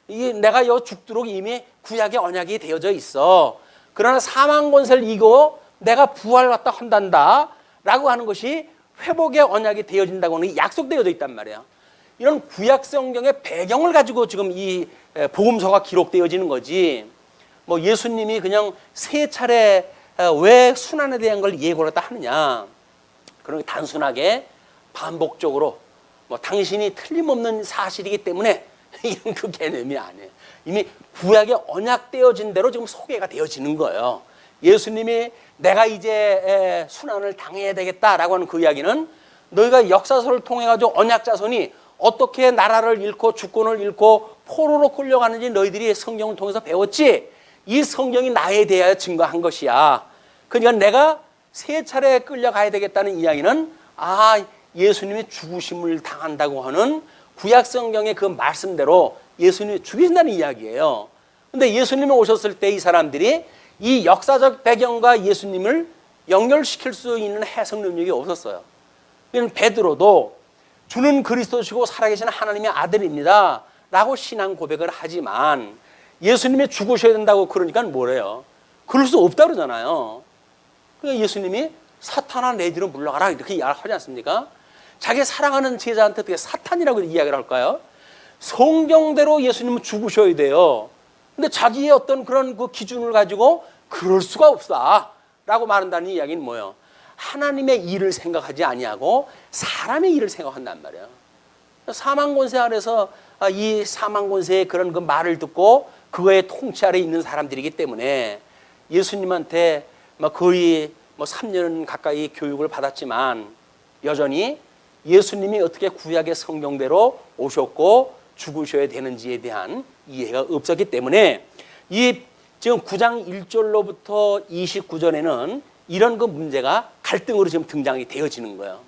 내가 여 죽도록 이미 구약의 언약이 되어져 있어. 그러나 사망 권세를 이기고 내가 부활을 갖다 한단다 라고 하는 것이 회복의 언약이 되어진다고 하는 게 약속되어져 있단 말이에요. 이런 구약 성경의 배경을 가지고 지금 이 복음서가 기록되어지는 거지, 뭐 예수님이 그냥 세 차례 왜 순환에 대한 걸 예고를 했다 하느냐, 그런 게 단순하게 반복적으로 뭐 당신이 틀림없는 사실이기 때문에 이런 그 개념이 아니에요. 이미 구약에 언약되어진 대로 지금 소개가 되어지는 거예요. 예수님이 내가 이제 순환을 당해야 되겠다라고 하는 그 이야기는 너희가 역사서를 통해 가지고 언약 자손이 어떻게 나라를 잃고 주권을 잃고 포로로 끌려가는지 너희들이 성경을 통해서 배웠지. 이 성경이 나에 대하여 증거한 것이야. 그러니까 내가 세 차례 끌려가야 되겠다는 이야기는 예수님이 죽으심을 당한다고 하는 구약 성경의 그 말씀대로 예수님이 죽이신다는 이야기예요. 근데 예수님이 오셨을 때 이 사람들이 이 역사적 배경과 예수님을 연결시킬 수 있는 해석 능력이 없었어요. 베드로도 주는 그리스도시고 살아계신 하나님의 아들입니다 라고 신앙 고백을 하지만 예수님이 죽으셔야 된다고 그러니까 뭐래요? 그럴 수 없다 그러잖아요. 그러니까 예수님이 사탄아 내 뒤로 물러가라 이렇게 이야기하지 않습니까? 자기 사랑하는 제자한테 어떻게 사탄이라고 이야기를 할까요? 성경대로 예수님은 죽으셔야 돼요. 근데 자기의 어떤 그런 그 기준을 가지고 그럴 수가 없다 라고 말한다는 이야기는 뭐예요? 하나님의 일을 생각하지 아니하고 사람의 일을 생각한단 말이에요. 사망권세 아래서 이 사망권세의 그런 그 말을 듣고 그거의 통치 아래 있는 사람들이기 때문에 예수님한테 거의 3년 가까이 교육을 받았지만 여전히 예수님이 어떻게 구약의 성경대로 오셨고 죽으셔야 되는지에 대한 이해가 없었기 때문에 이 지금 9장 1절로부터 29절에는 이런 그 문제가 갈등으로 지금 등장이 되어지는 거예요.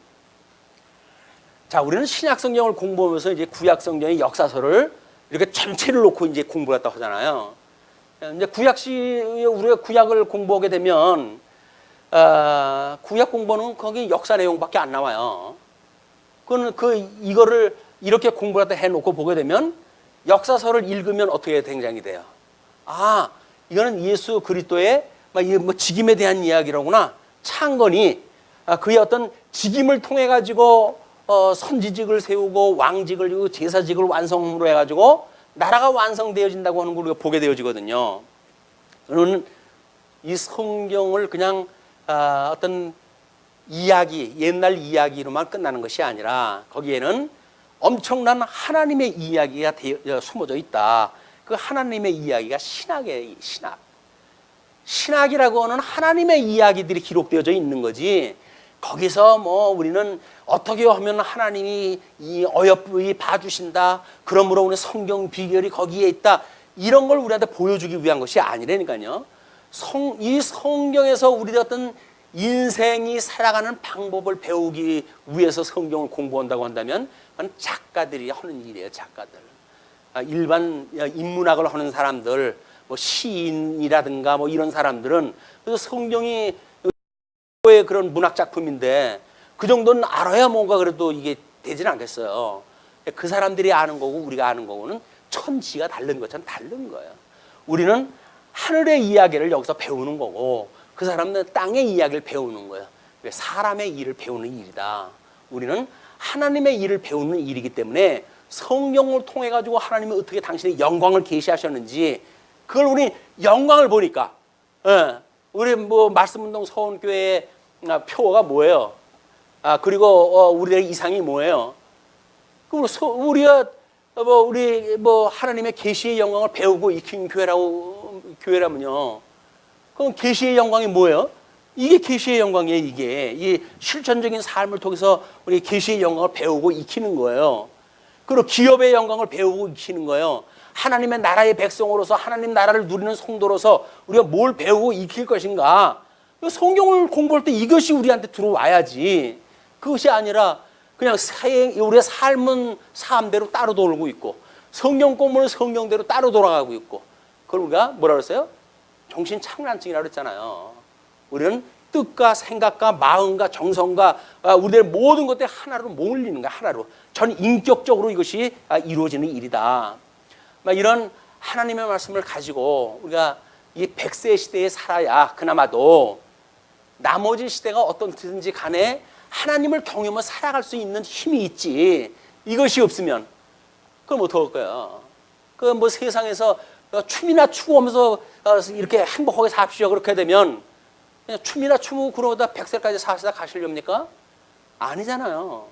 자, 우리는 신약 성경을 공부하면서 이제 구약 성경의 역사서를 이렇게 전체를 놓고 이제 공부를 했다고 하잖아요. 이제 우리가 구약을 공부하게 되면 구약 공부는 거기 역사 내용밖에 안 나와요. 이거를 이렇게 공부를 해놓고 보게 되면 역사서를 읽으면 어떻게 등장이 돼요? 이거는 예수 그리스도의 직임에 대한 이야기로구나. 창건이 그의 어떤 직임을 통해 가지고 선지직을 세우고 왕직을 이루고 제사직을 완성으로 해가지고 나라가 완성되어진다고 하는 걸 우리가 보게 되어지거든요. 저는 이 성경을 그냥 어떤 이야기, 옛날 이야기로만 끝나는 것이 아니라 거기에는 엄청난 하나님의 이야기가 숨어져 있다. 그 하나님의 이야기가 신학이에요. 신학이라고 하는 하나님의 이야기들이 기록되어져 있는 거지. 거기서 우리는 어떻게 하면 하나님이 이 어여쁘게 봐주신다. 그러므로 우리 성경 비결이 거기에 있다. 이런 걸 우리한테 보여주기 위한 것이 아니라니까요. 이 성경에서 우리의 어떤 인생이 살아가는 방법을 배우기 위해서 성경을 공부한다고 한다면 그건 작가들이 하는 일이에요. 작가들. 일반 인문학을 하는 사람들, 시인이라든가 이런 사람들은 그래서 성경이 그런 문학 작품인데 그 정도는 알아야 뭔가 그래도 이게 되지는 않겠어요. 그 사람들이 아는 거고 우리가 아는 거고는 천지가 다른 것처럼 다른 거예요. 우리는 하늘의 이야기를 여기서 배우는 거고 그 사람은 땅의 이야기를 배우는 거예요. 사람의 일을 배우는 일이다. 우리는 하나님의 일을 배우는 일이기 때문에 성경을 통해 가지고 하나님이 어떻게 당신의 영광을 계시하셨는지 그걸 우리 영광을 보니까 우리 말씀운동 서원교회의 표어가 뭐예요? 그리고 우리의 이상이 뭐예요? 우리가 우리 하나님의 계시의 영광을 배우고 익힌 교회라면요. 그럼 계시의 영광이 뭐예요? 이게 계시의 영광이에요. 이게 이 실천적인 삶을 통해서 우리 계시의 영광을 배우고 익히는 거예요. 그리고 기업의 영광을 배우고 익히는 거예요. 하나님의 나라의 백성으로서 하나님 나라를 누리는 성도로서 우리가 뭘 배우고 익힐 것인가? 성경을 공부할 때 이것이 우리한테 들어와야지. 그것이 아니라 그냥 우리의 삶은 삶대로 따로 돌고 있고 성경 공부는 성경대로 따로 돌아가고 있고 그걸 우리가 뭐라 그랬어요? 정신착란증이라고 그랬잖아요. 우리는 뜻과 생각과 마음과 정성과 우리의 모든 것들이 하나로 몰리는 거야. 하나로. 전 인격적으로 이것이 이루어지는 일이다. 이런 하나님의 말씀을 가지고 우리가 이 100세 시대에 살아야 그나마도 나머지 시대가 어떻든지 간에 하나님을 경험하며 살아갈 수 있는 힘이 있지. 이것이 없으면 그럼 어떡할 거야? 세상에서 춤이나 추구하면서 이렇게 행복하게 삽시오. 그렇게 되면 그냥 춤이나 추고 그러다 100세까지 사시다 가시렵니까? 아니잖아요.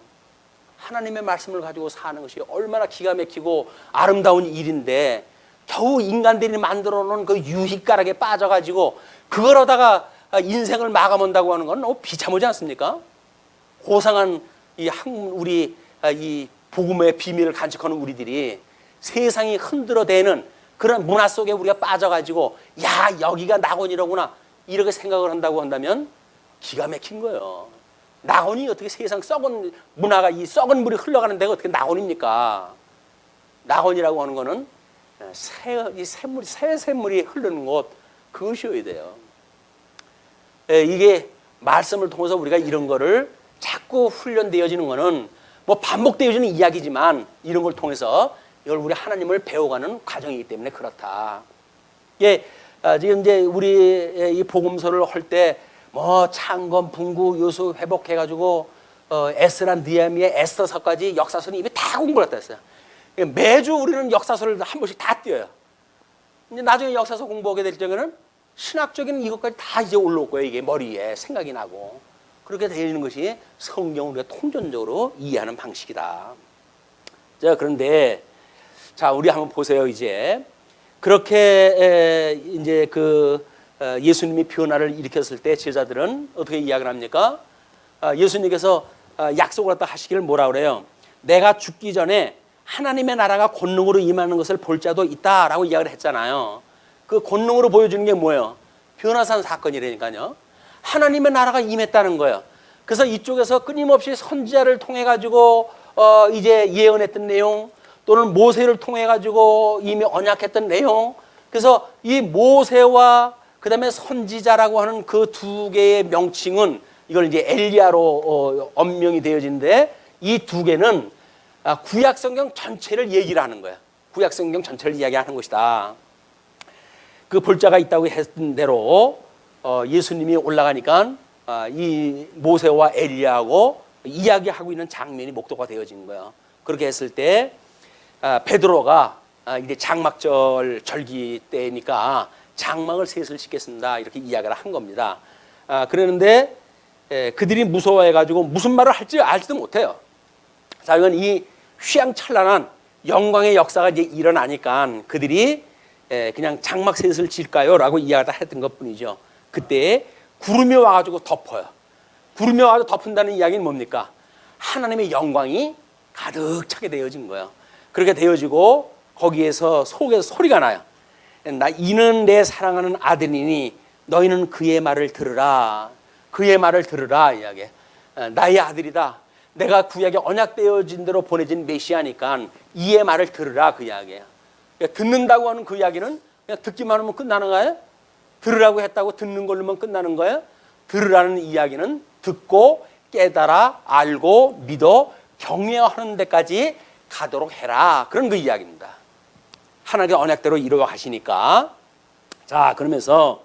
하나님의 말씀을 가지고 사는 것이 얼마나 기가 막히고 아름다운 일인데 겨우 인간들이 만들어 놓은 그 유희가락에 빠져가지고 그걸 하다가 인생을 마감한다고 하는 건 너무 비참하지 않습니까? 고상한 우리 이 복음의 비밀을 간직하는 우리들이 세상이 흔들어대는 그런 문화 속에 우리가 빠져가지고 야 여기가 낙원이로구나 이렇게 생각을 한다고 한다면 기가 막힌 거예요. 낙원이 어떻게 세상 썩은 문화가 이 썩은 물이 흘러가는 데가 어떻게 낙원입니까? 낙원이라고 하는 거는 샘물이 흐르는 곳 그것이어야 돼요. 이게 말씀을 통해서 우리가 이런 거를 자꾸 훈련되어지는 거는 뭐 반복되어지는 이야기지만 이런 걸 통해서 이걸 우리 하나님을 배워가는 과정이기 때문에 그렇다. 예, 지금 이제 우리 이 복음서를 할 때 뭐 창건, 분구, 요소 회복해가지고 에스라, 느헤미야, 에스더서까지 역사서는 이미 다 공부를 했다 했어요. 매주 우리는 역사서를 한 번씩 다 띄어요. 이제 나중에 역사서 공부하게 될 적에는 신학적인 이것까지 다 이제 올라올 거예요. 이게 머리에 생각이 나고 그렇게 되어 있는 것이 성경을 우리가 통전적으로 이해하는 방식이다. 자, 그런데 자 우리 한번 보세요. 이제 그렇게 이제 예수님이 변화를 일으켰을 때 제자들은 어떻게 이야기를 합니까? 예수님께서 약속을 갖다 하시기를 뭐라 그래요? 내가 죽기 전에 하나님의 나라가 권능으로 임하는 것을 볼 자도 있다라고 이야기를 했잖아요. 그 권능으로 보여주는 게 뭐예요? 변화산 사건이라니까요. 하나님의 나라가 임했다는 거예요. 그래서 이쪽에서 끊임없이 선지자를 통해 가지고 이제 예언했던 내용 또는 모세를 통해 가지고 이미 언약했던 내용. 그래서 이 모세와 그다음에 선지자라고 하는 그 두 개의 명칭은 이걸 이제 엘리야로 언명이 되어진데 이 두 개는 구약 성경 전체를 얘기를 하는 거예요. 구약 성경 전체를 이야기하는 것이다. 그 볼자가 있다고 했던 대로 예수님이 올라가니까 이 모세와 엘리야하고 이야기하고 있는 장면이 목도가 되어진 거예요. 그렇게 했을 때 베드로가 이제 장막절 절기 때니까 장막을 셋을 짓겠습니다. 이렇게 이야기를 한 겁니다. 그러는데 그들이 무서워해가지고 무슨 말을 할지 알지도 못해요. 자, 이건 이 휘황찬란한 영광의 역사가 이제 일어나니까 그들이 그냥 장막 셋을 질까요? 라고 이야기를 했던 것 뿐이죠. 그때 구름이 와가지고 덮어요. 구름이 와가지고 덮은다는 이야기는 뭡니까? 하나님의 영광이 가득 차게 되어진 거예요. 그렇게 되어지고 거기에서 속에서 소리가 나요. 이는 내 사랑하는 아들이니 너희는 그의 말을 들으라. 그의 말을 들으라 이야기. 나의 아들이다. 내가 구약에 언약되어진 대로 보내진 메시아니까 이의 말을 들으라 그 이야기예요. 듣는다고 하는 그 이야기는 그냥 듣기만 하면 끝나는 거예요? 들으라고 했다고 듣는 걸로만 끝나는 거예요? 들으라는 이야기는 듣고 깨달아 알고 믿어 경외하는 데까지 가도록 해라. 그런 그 이야기입니다. 하나님의 언약대로 이루어 가시니까. 자, 그러면서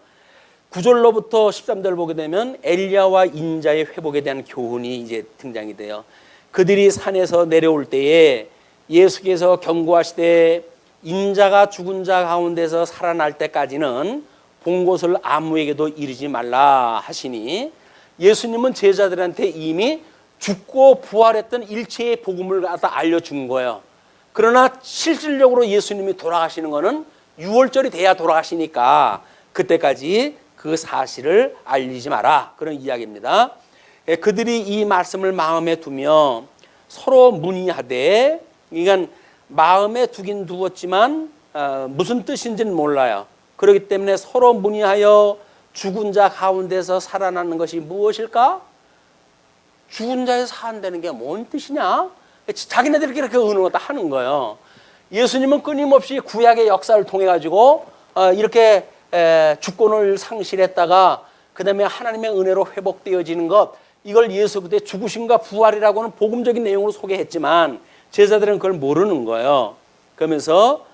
9절로부터 13절 보게 되면 엘리야와 인자의 회복에 대한 교훈이 이제 등장이 돼요. 그들이 산에서 내려올 때에 예수께서 경고하시되 인자가 죽은 자 가운데서 살아날 때까지는 본 곳을 아무에게도 이르지 말라 하시니 예수님은 제자들한테 이미 죽고 부활했던 일체의 복음을 갖다 알려준 거예요. 그러나 실질적으로 예수님이 돌아가시는 것은 6월절이 돼야 돌아가시니까 그때까지 그 사실을 알리지 마라. 그런 이야기입니다. 그들이 이 말씀을 마음에 두며 서로 문의하되, 그러니까 마음에 두긴 두었지만 무슨 뜻인지는 몰라요. 그렇기 때문에 서로 문의하여 죽은 자 가운데서 살아나는 것이 무엇일까? 죽은 자에서 산다는 게 뭔 뜻이냐? 자기네들끼리 그렇게 의논을 다 하는 거예요. 예수님은 끊임없이 구약의 역사를 통해 가지고 이렇게 주권을 상실했다가 그 다음에 하나님의 은혜로 회복되어지는 것, 이걸 예수 그때 죽으심과 부활이라고 하는 복음적인 내용으로 소개했지만 제자들은 그걸 모르는 거예요. 그러면서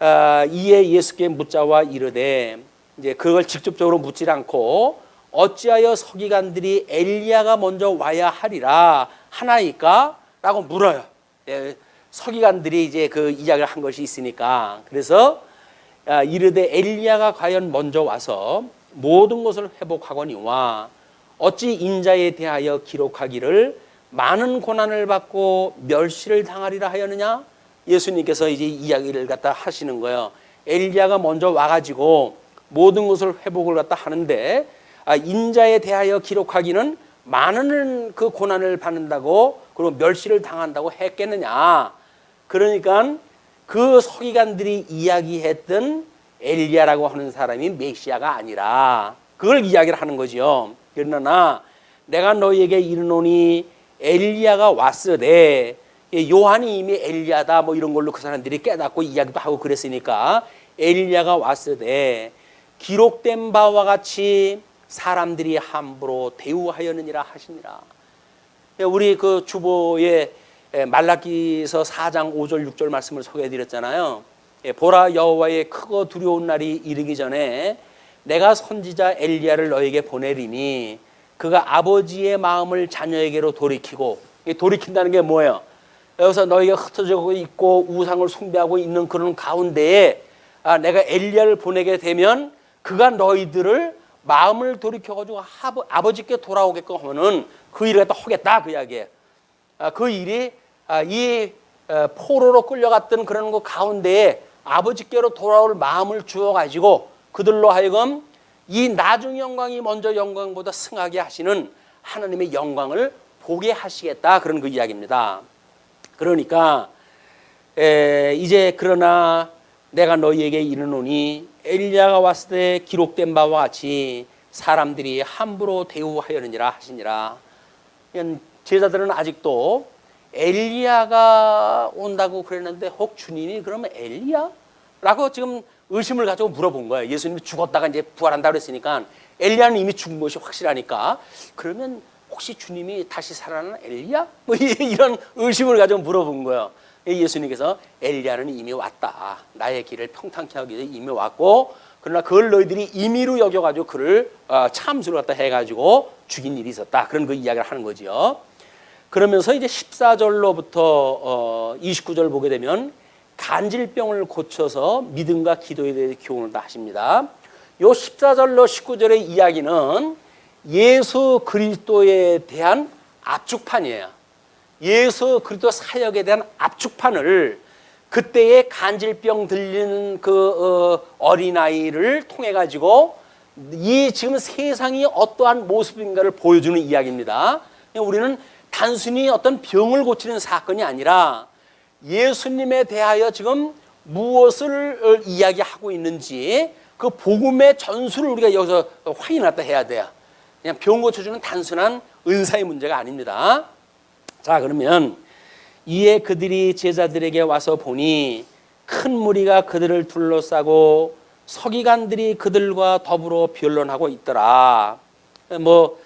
이에 예수께 묻자와 이르되, 이제 그걸 직접적으로 묻지 않고 어찌하여 서기관들이 엘리야가 먼저 와야 하리라 하나이까? 라고 물어요. 서기관들이 이제 그 이야기를 한 것이 있으니까. 그래서 이르되 엘리야가 과연 먼저 와서 모든 것을 회복하거니와 어찌 인자에 대하여 기록하기를 많은 고난을 받고 멸시를 당하리라 하였느냐? 예수님께서 이제 이야기를 갖다 하시는 거예요. 엘리야가 먼저 와가지고 모든 것을 회복을 갖다 하는데 인자에 대하여 기록하기는 많은 그 고난을 받는다고 그리고 멸시를 당한다고 했겠느냐. 그러니까 그 서기관들이 이야기했던 엘리야라고 하는 사람이 메시아가 아니라 그걸 이야기를 하는 거죠. 그러나 내가 너희에게 이르노니 엘리야가 왔으되, 요한이 이미 엘리야다 뭐 이런 걸로 그 사람들이 깨닫고 이야기도 하고 그랬으니까 엘리야가 왔으되 기록된 바와 같이 사람들이 함부로 대우하였느니라 하시니라. 우리 그 주보에 말라기서 4장 5절 6절 말씀을 소개해 드렸잖아요. 보라, 여호와의 크고 두려운 날이 이르기 전에 내가 선지자 엘리야를 너에게 보내리니 그가 아버지의 마음을 자녀에게로 돌이키고, 돌이킨다는 게 뭐예요? 여기서 너희가 흩어져 있고 우상을 숭배하고 있는 그런 가운데에 내가 엘리야를 보내게 되면 그가 너희들을 마음을 돌이켜가지고 아버지께 돌아오게끔 하면은 그 일을 갖다 하겠다, 그 이야기예요. 그 일이 이 포로로 끌려갔던 그런 그 가운데에 아버지께로 돌아올 마음을 주어가지고 그들로 하여금 이 나중 영광이 먼저 영광보다 승하게 하시는 하나님의 영광을 보게 하시겠다, 그런 그 이야기입니다. 그러니까 이제 그러나 내가 너희에게 이르노니 엘리야가 왔을 때 기록된 바와 같이 사람들이 함부로 대우하였느니라 하시니라. 제자들은 아직도 엘리야가 온다고 그랬는데 혹 주님이 그러면 엘리야? 라고 지금 의심을 가지고 물어본 거예요. 예수님이 죽었다가 이제 부활한다고 그랬으니까 엘리야는 이미 죽은 것이 확실하니까 그러면 혹시 주님이 다시 살아나는 엘리야? 뭐 이런 의심을 가지고 물어본 거예요. 예수님께서 엘리야는 이미 왔다. 나의 길을 평탄케 하기 위해 이미 왔고, 그러나 그걸 너희들이 임의로 여겨가지고 그를 참수를 갖다 해가지고 죽인 일이 있었다. 그런 그 이야기를 하는 거죠. 그러면서 이제 14절로부터 29절 보게 되면 간질병을 고쳐서 믿음과 기도에 대해 교훈을 다 하십니다. 요 14절로 19절의 이야기는 예수 그리스도에 대한 압축판이에요. 예수 그리스도 사역에 대한 압축판을 그때의 간질병 들리는 그 어린아이를 통해 가지고 이 지금 세상이 어떠한 모습인가를 보여주는 이야기입니다. 우리는 단순히 어떤 병을 고치는 사건이 아니라 예수님에 대하여 지금 무엇을 이야기하고 있는지 그 복음의 전수를 우리가 여기서 확인하다 해야 돼요. 그냥 병 고쳐주는 단순한 은사의 문제가 아닙니다. 자, 그러면 이에 그들이 제자들에게 와서 보니 큰 무리가 그들을 둘러싸고 서기관들이 그들과 더불어 변론하고 있더라. 뭐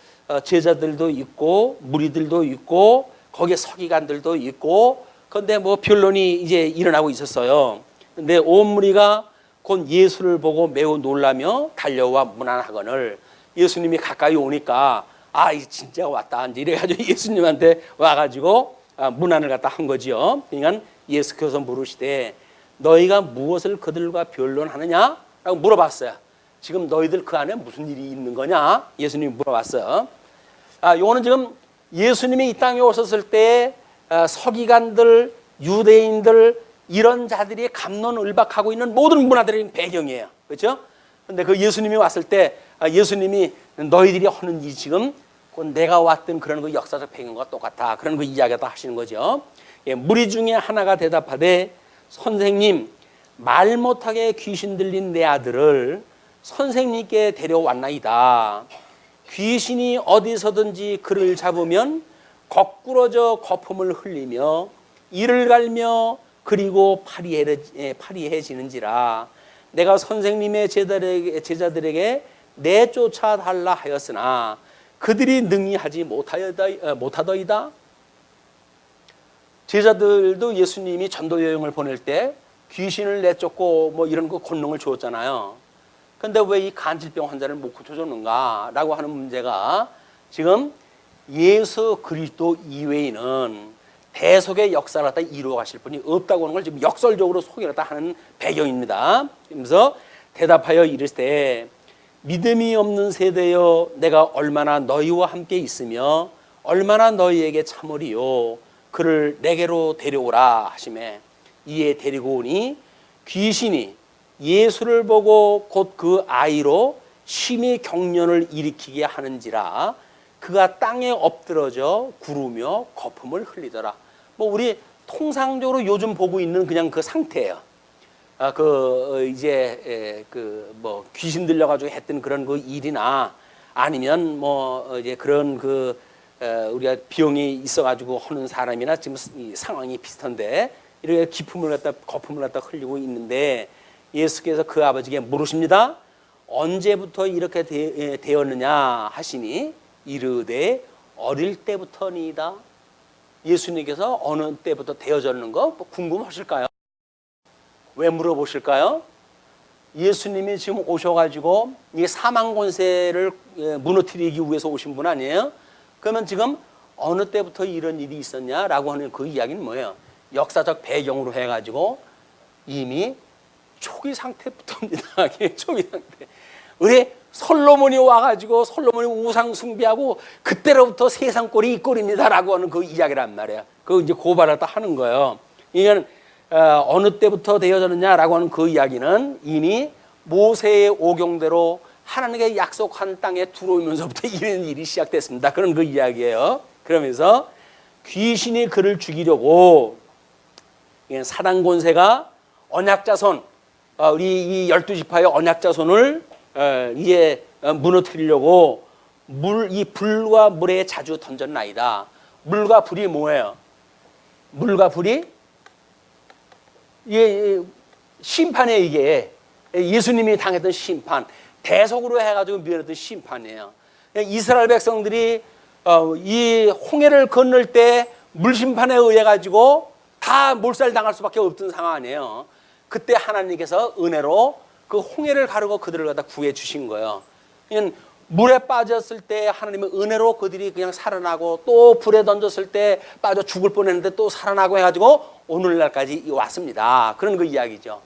제자들도 있고 무리들도 있고 거기에 서기관들도 있고, 그런데 뭐 변론이 이제 일어나고 있었어요. 근데 온 무리가 곧 예수를 보고 매우 놀라며 달려와 문안하거늘, 예수님이 가까이 오니까 이 진짜 왔다 이래가지고 예수님한테 와가지고 문안을 갖다 한 거지요. 그러니까 예수께서 물으시되 너희가 무엇을 그들과 변론하느냐? 라고 물어봤어요. 지금 너희들 그 안에 무슨 일이 있는 거냐? 예수님이 물어봤어요. 요거는 지금 예수님이 이 땅에 오셨을 때 서기관들, 유대인들 이런 자들이 갑론을박하고 있는 모든 문화들의 배경이에요. 그렇죠? 근데 그 예수님이 왔을 때 예수님이 너희들이 하는 이 지금 내가 왔던 그런 그 역사적 배경과 똑같아. 그런 그 이야기를 다 하시는 거죠. 무리 중에 하나가 대답하되 선생님, 말 못하게 귀신 들린 내 아들을 선생님께 데려왔나이다. 귀신이 어디서든지 그를 잡으면 거꾸러져 거품을 흘리며 이를 갈며 그리고 파리해지는지라. 내가 선생님의 제자들에게 내쫓아 달라 하였으나 그들이 능히 하지 못하더이다. 제자들도 예수님이 전도 여행을 보낼 때 귀신을 내쫓고 뭐 이런 거 권능을 주었잖아요. 근데 왜 이 간질병 환자를 못 고쳐줬는가라고 하는 문제가 지금 예수 그리스도 이외에는 대속의 역사를 갖다 이루어 가실 분이 없다고 하는 걸 지금 역설적으로 소개를 갖다 하는 배경입니다. 그러면서 대답하여 이르시되 믿음이 없는 세대여, 내가 얼마나 너희와 함께 있으며 얼마나 너희에게 참으리요. 그를 내게로 데려오라 하시매 이에 데리고 오니 귀신이 예수를 보고 곧 그 아이로 심히 경련을 일으키게 하는지라. 그가 땅에 엎드러져 구르며 거품을 흘리더라. 뭐 우리 통상적으로 요즘 보고 있는 그냥 그 상태예요. 이제 그 뭐 귀신 들려가지고 했던 그런 그 일이나 아니면 뭐 이제 그런 우리가 병이 있어가지고 하는 사람이나 지금 이 상황이 비슷한데 이렇게 거품을 갖다 흘리고 있는데 예수께서 그 아버지에게 물으십니다. 언제부터 이렇게 되었느냐 하시니 이르되 어릴 때부터니이다. 예수님께서 어느 때부터 되어졌는 거 궁금하실까요? 왜 물어보실까요? 예수님이 지금 오셔가지고 이 사망 권세를 무너뜨리기 위해서 오신 분 아니에요? 그러면 지금 어느 때부터 이런 일이 있었냐라고 하는 그 이야기는 뭐예요? 역사적 배경으로 해가지고 이미 초기 상태부터입니다. 초기 상태. 우리 솔로몬이 와가지고 솔로몬이 우상 숭배하고 그때로부터 세상 꼴이 이 꼴입니다라고 하는 그 이야기란 말이에요. 그 이제 고발을 다 하는 거예요. 이건 어느 때부터 되어졌느냐라고 하는 그 이야기는 이미 모세의 오경대로 하나님께 약속한 땅에 들어오면서부터 이런 일이 시작됐습니다. 그런 그 이야기예요. 그러면서 귀신이 그를 죽이려고 사단 권세가 언약자손 우리 이 12지파의 언약자손을 이제 무너뜨리려고 이 불과 물에 자주 던졌나이다. 물과 불이 뭐예요? 물과 불이 심판이에요. 이게 예수님이 당했던 심판, 대속으로 해가지고 밀었던 심판이에요. 이스라엘 백성들이 이 홍해를 건널 때 물심판에 의해 가지고 다 몰살당할 수밖에 없던 상황이에요. 그때 하나님께서 은혜로 그 홍해를 가르고 그들을 갖다 구해 주신 거예요. 물에 빠졌을 때 하나님은 은혜로 그들이 그냥 살아나고 또 불에 던졌을 때 빠져 죽을 뻔했는데 또 살아나고 해가지고 오늘날까지 왔습니다. 그런 그 이야기죠.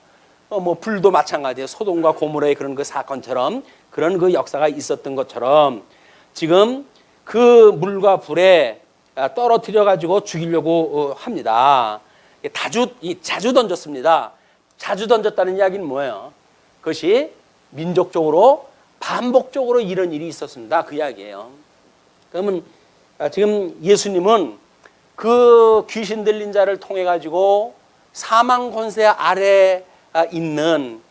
뭐 불도 마찬가지예요. 소돔과 고모라의 그런 그 사건처럼 그런 그 역사가 있었던 것처럼 지금 그 물과 불에 떨어뜨려 가지고 죽이려고 합니다. 자주 던졌습니다. 자주 던졌다는 이야기는 뭐예요? 그것이 민족적으로 반복적으로 이런 일이 있었습니다. 그 이야기예요. 그러면 지금 예수님은 그 귀신 들린 자를 통해 가지고 사망 권세 아래 있는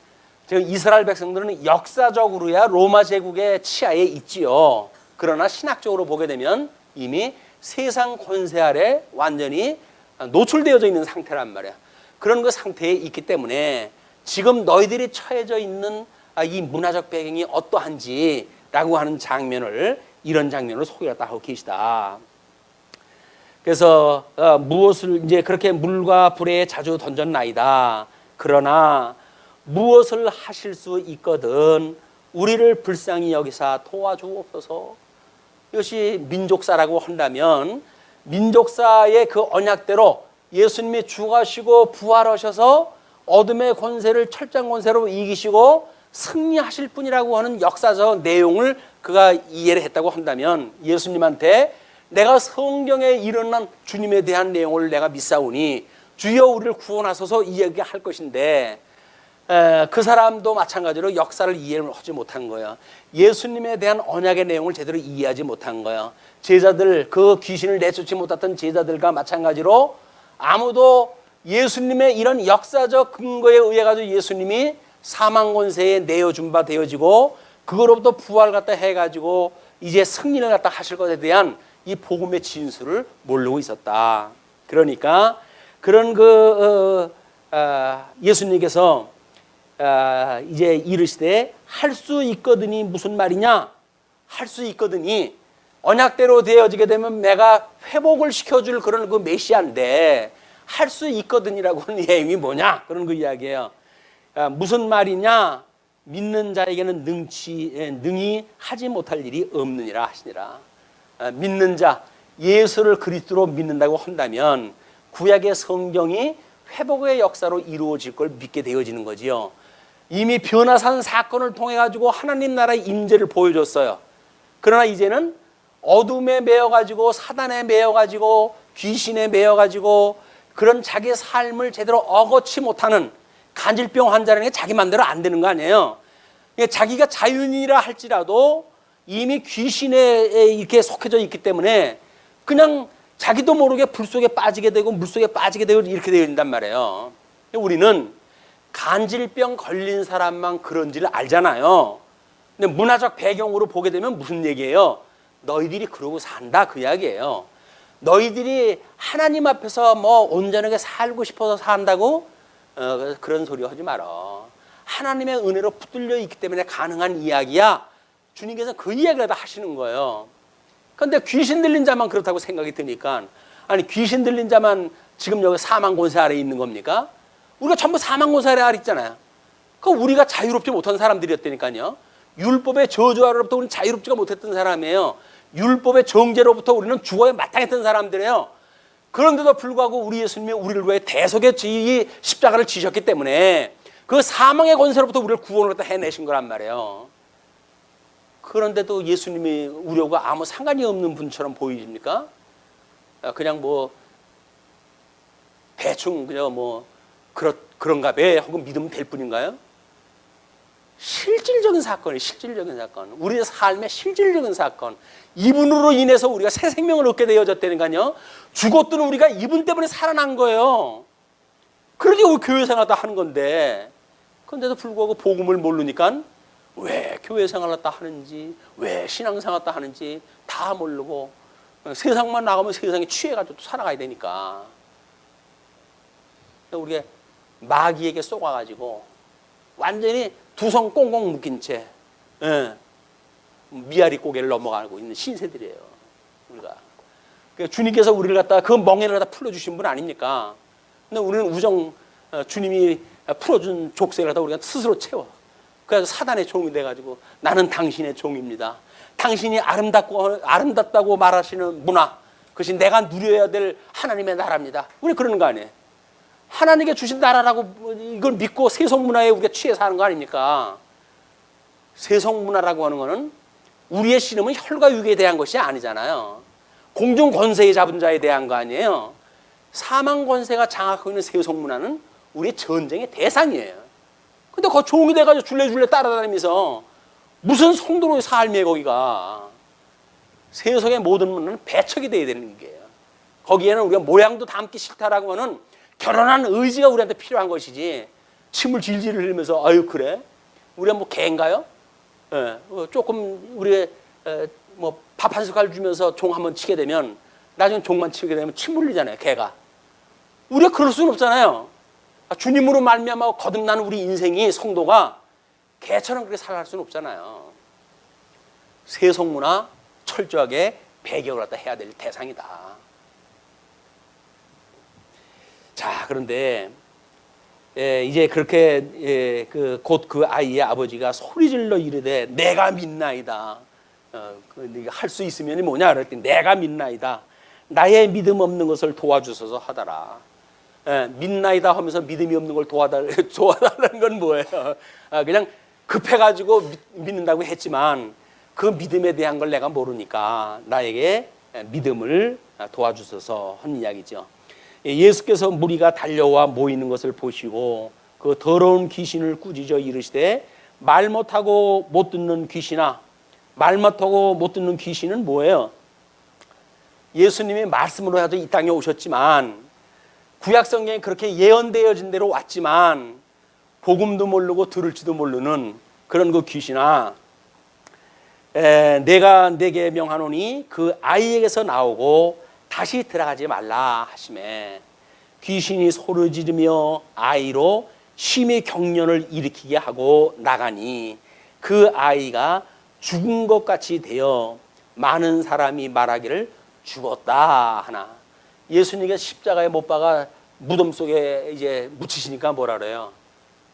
이스라엘 백성들은 역사적으로야 로마 제국의 치하에 있지요. 그러나 신학적으로 보게 되면 이미 세상 권세 아래 완전히 노출되어져 있는 상태란 말이야. 그런 그 상태에 있기 때문에 지금 너희들이 처해져 있는 이 문화적 배경이 어떠한지라고 하는 이런 장면을 소개했다 하고 계시다. 그래서 무엇을 이제 그렇게 물과 불에 자주 던졌나이다. 그러나 무엇을 하실 수 있거든 우리를 불쌍히 여기사 도와주옵소서. 이것이 민족사라고 한다면 민족사의 그 언약대로 예수님이 죽으시고 부활하셔서 어둠의 권세를 철장 권세로 이기시고 승리하실 분이라고 하는 역사적 내용을 그가 이해를 했다고 한다면 예수님한테 내가 성경에 일어난 주님에 대한 내용을 내가 믿사오니 주여 우리를 구원하소서 이야기할 것인데 그 사람도 마찬가지로 역사를 이해를 하지 못한 거예요. 예수님에 대한 언약의 내용을 제대로 이해하지 못한 거예요. 제자들, 그 귀신을 내쫓지 못했던 제자들과 마찬가지로 아무도 예수님의 이런 역사적 근거에 의해 가지고 예수님이 사망 권세에 내어준 바 되어지고 그거로부터 부활 갖다 해가지고 이제 승리를 갖다 하실 것에 대한 이 복음의 진술을 모르고 있었다. 그러니까 그런 예수님께서 이제 이르시되 할 수 있거든이 무슨 말이냐? 할 수 있거든이 언약대로 되어지게 되면 내가 회복을 시켜줄 그런 그 메시아인데 할 수 있거든이라고 하는 내용이 뭐냐? 그런 그 이야기예요. 무슨 말이냐? 믿는 자에게는 능히 하지 못할 일이 없느니라 하시니라. 믿는 자, 예수를 그리스도로 믿는다고 한다면 구약의 성경이 회복의 역사로 이루어질 걸 믿게 되어지는 거지요. 이미 변화산 사건을 통해 가지고 하나님 나라의 임재를 보여줬어요. 그러나 이제는 어둠에 매여 가지고 사단에 매여 가지고 귀신에 매여 가지고 그런 자기 삶을 제대로 억어치 못하는 간질병 환자라는 게 자기 마음대로 안 되는 거 아니에요. 자기가 자유인이라 할지라도 이미 귀신에 이렇게 속해져 있기 때문에 그냥 자기도 모르게 불 속에 빠지게 되고 물 속에 빠지게 되고 이렇게 되어 있단 말이에요. 우리는 간질병 걸린 사람만 그런지를 알잖아요. 근데 문화적 배경으로 보게 되면 무슨 얘기예요? 너희들이 그러고 산다 그 이야기예요. 너희들이 하나님 앞에서 뭐 온전하게 살고 싶어서 산다고 그런 소리 하지 마라. 하나님의 은혜로 붙들려 있기 때문에 가능한 이야기야. 주님께서 그 이야기를 다 하시는 거예요. 그런데 귀신 들린 자만 그렇다고 생각이 드니까, 아니 귀신 들린 자만 지금 여기 사망 권세 아래 있는 겁니까? 우리가 전부 사망 권세 아래 있잖아요. 그 우리가 자유롭지 못한 사람들이었다니까요. 율법의 저주 아래로부터 우리는 자유롭지가 못했던 사람이에요. 율법의 정죄로부터 우리는 죽어야 마땅했던 사람들이에요. 그런데도 불구하고 우리 예수님이 우리를 위해 대속의 이 십자가를 지셨기 때문에 그 사망의 권세로부터 우리를 구원을 갖다 해내신 거란 말이에요. 그런데도 예수님이 우리하고 아무 상관이 없는 분처럼 보이십니까? 그냥 뭐 대충 그냥 뭐 그런가 봐 하고 믿으면 될 뿐인가요? 실질적인 사건이에요. 실질적인 사건. 우리의 삶의 실질적인 사건. 이분으로 인해서 우리가 새 생명을 얻게 되어졌다니까요. 죽었던 우리가 이분 때문에 살아난 거예요. 그러니 우리 교회 생활도 하는 건데, 그런데도 불구하고 복음을 모르니까 왜 교회 생활을 다 하는지, 왜 신앙 생활을 다 하는지 다 모르고 세상만 나가면 세상에 취해가지고 또 살아가야 되니까 우리가 마귀에게 쏘가가지고 완전히 두 손 꽁꽁 묶인 채 미아리 고개를 넘어가고 있는 신세들이에요. 우리가 주님께서 우리를 갖다 그 멍에를 갖다 풀어주신 분 아닙니까? 근데 우리는 주님이 풀어준 족쇄를 갖다 우리가 스스로 채워. 그래서 사단의 종이 돼가지고 나는 당신의 종입니다. 당신이 아름답다고 말하시는 문화, 그것이 내가 누려야 될 하나님의 나라입니다. 우리 그러는 거 아니에요? 하나님께 주신 나라라고 이걸 믿고 세속 문화에 우리가 취해 사는 거 아닙니까? 세속 문화라고 하는 거는 우리의 씨름은 혈과 육에 대한 것이 아니잖아요. 공중 권세에 잡은 자에 대한 거 아니에요. 사망 권세가 장악하고 있는 세속 문화는 우리의 전쟁의 대상이에요. 근데 그 종이 돼가지고 줄레줄레 따라다니면서 무슨 성도로의 삶이에요, 거기가. 세속의 모든 문화는 배척이 돼야 되는 게예요. 거기에는 우리가 모양도 담기 싫다라고 하는 결혼한 의지가 우리한테 필요한 것이지, 침을 질질 흘리면서 아유 그래? 우리가 뭐 개인가요? 조금 우리 뭐 밥 한 숟갈 주면서 종 한번 치게 되면 나중에 종만 치게 되면 침 흘리잖아요, 개가. 우리가 그럴 수는 없잖아요. 주님으로 말미암아 거듭나는 우리 인생이 성도가 개처럼 그렇게 살아갈 수는 없잖아요. 세속 문화 철저하게 배격을 갖다 해야 될 대상이다. 자, 그런데 이제 그렇게 곧 그 아이의 아버지가 소리질러 이르되 내가 믿나이다. 할 수 있으면 뭐냐 그랬더니 내가 믿나이다. 나의 믿음 없는 것을 도와주소서 하더라. 믿나이다 하면서 믿음이 없는 걸 도와달라는 건 뭐예요? 그냥 급해가지고 믿는다고 했지만 그 믿음에 대한 걸 내가 모르니까 나에게 믿음을 도와주소서 하는 이야기죠. 예수께서 무리가 달려와 모이는 것을 보시고 그 더러운 귀신을 꾸짖어 이르시되 말 못하고 못 듣는 귀신아. 말 못하고 못 듣는 귀신은 뭐예요? 예수님이 말씀으로 해도 이 땅에 오셨지만 구약성경에 그렇게 예언되어진 대로 왔지만 복음도 모르고 들을지도 모르는 그런 그 귀신아, 내가 내게 명하노니 그 아이에게서 나오고 다시 들어가지 말라 하시매 귀신이 소리 지르며 아이로 심히 경련을 일으키게 하고 나가니 그 아이가 죽은 것 같이 되어 많은 사람이 말하기를 죽었다 하나. 예수님께서 십자가에 못 박아 무덤 속에 이제 묻히시니까 뭐라 그래요?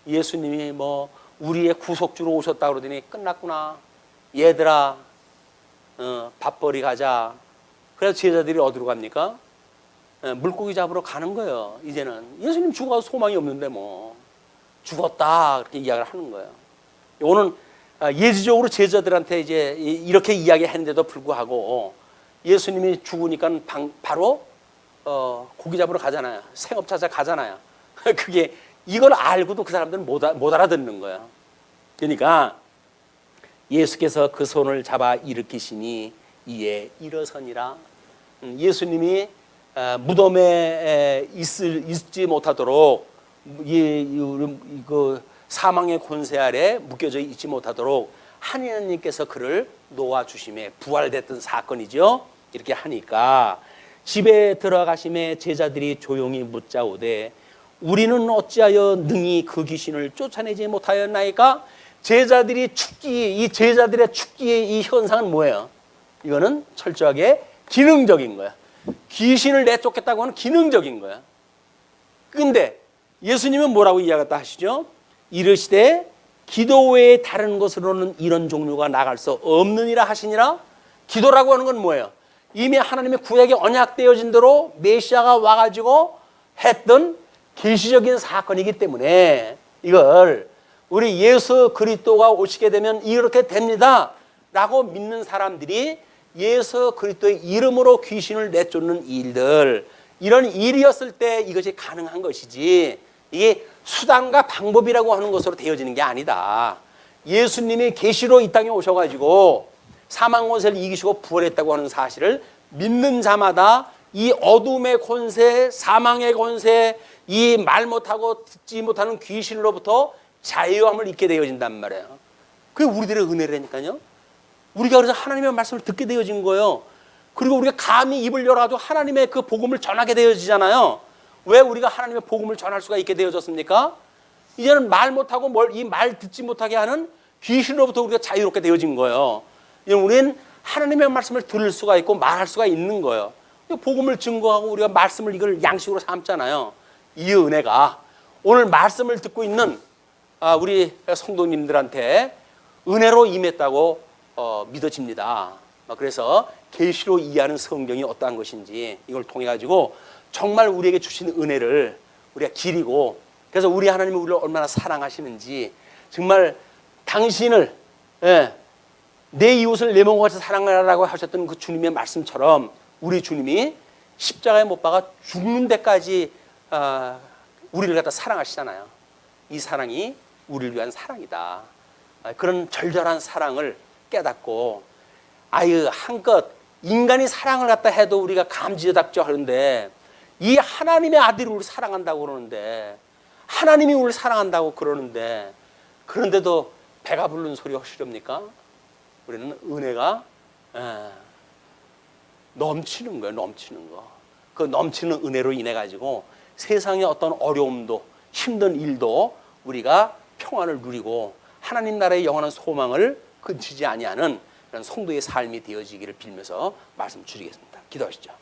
예수님이 뭐 우리의 구속주로 오셨다 그러더니 끝났구나. 얘들아, 밥벌이 가자. 그래서 제자들이 어디로 갑니까? 물고기 잡으러 가는 거예요. 이제는 예수님 죽어서 소망이 없는데 뭐 죽었다 그렇게 이야기를 하는 거예요. 오늘 예지적으로 제자들한테 이제 이렇게 이야기했는데도 불구하고 예수님이 죽으니까 바로 고기 잡으러 가잖아요. 생업 찾아 가잖아요. 그게 이걸 알고도 그 사람들은 못 알아듣는 거예요. 그러니까 예수께서 그 손을 잡아 일으키시니 이에 일어서니라. 예수님이 무덤에 있지 못하도록 그 사망의 권세 아래 묶여져 있지 못하도록 하나님께서 그를 놓아주심에 부활됐던 사건이죠. 이렇게 하니까 집에 들어가심에 제자들이 조용히 묻자오되 우리는 어찌하여 능히 그 귀신을 쫓아내지 못하였나이까? 제자들이 이 제자들의 축기의 이 현상은 뭐예요? 이거는 철저하게 기능적인 거야. 귀신을 내쫓겠다고 하는 기능적인 거야. 근데 예수님은 뭐라고 이야기했다 하시죠? 이르시되 기도 외에 다른 것으로는 이런 종류가 나갈 수 없느니라 하시니라. 기도라고 하는 건 뭐예요? 이미 하나님의 구약에 언약되어진 대로 메시아가 와가지고 했던 계시적인 사건이기 때문에 이걸 우리 예수 그리스도가 오시게 되면 이렇게 됩니다 라고 믿는 사람들이 예수 그리스도의 이름으로 귀신을 내쫓는 일들, 이런 일이었을 때 이것이 가능한 것이지 이게 수단과 방법이라고 하는 것으로 되어지는 게 아니다. 예수님이 계시로 이 땅에 오셔가지고 사망 권세를 이기시고 부활했다고 하는 사실을 믿는 자마다 이 어둠의 권세, 사망의 권세, 이 말 못하고 듣지 못하는 귀신으로부터 자유함을 잊게 되어진단 말이에요. 그게 우리들의 은혜라니까요. 우리가 그래서 하나님의 말씀을 듣게 되어진 거예요. 그리고 우리가 감히 입을 열어가지고 하나님의 그 복음을 전하게 되어지잖아요. 왜 우리가 하나님의 복음을 전할 수가 있게 되어졌습니까? 이제는 말 못하고 이 말 듣지 못하게 하는 귀신으로부터 우리가 자유롭게 되어진 거예요. 우리는 하나님의 말씀을 들을 수가 있고 말할 수가 있는 거예요. 복음을 증거하고 우리가 말씀을 이걸 양식으로 삼잖아요. 이 은혜가 오늘 말씀을 듣고 있는 우리 성도님들한테 은혜로 임했다고 믿어집니다. 그래서 계시로 이해하는 성경이 어떠한 것인지 이걸 통해 가지고 정말 우리에게 주신 은혜를 우리가 기리고, 그래서 우리 하나님이 우리를 얼마나 사랑하시는지, 정말 당신을 내 이웃을 내 몸과 같이 사랑하라고 하셨던 그 주님의 말씀처럼 우리 주님이 십자가에 못 박아 죽는 데까지 우리를 갖다 사랑하시잖아요. 이 사랑이 우리를 위한 사랑이다. 그런 절절한 사랑을 깨닫고 한껏 인간이 사랑을 갖다 해도 우리가 감지잡죠 하는데 이 하나님의 아들이 우리를 사랑한다고 그러는데, 하나님이 우리를 사랑한다고 그러는데, 그런데도 배가 부른 소리 하시렵니까? 우리는 은혜가 넘치는 거예요. 넘치는 거. 그 넘치는 은혜로 인해 가지고 세상의 어떤 어려움도 힘든 일도 우리가 평안을 누리고 하나님 나라의 영원한 소망을 끊치지 아니하는 그런 성도의 삶이 되어지기를 빌면서 말씀 드리겠습니다. 기도하시죠.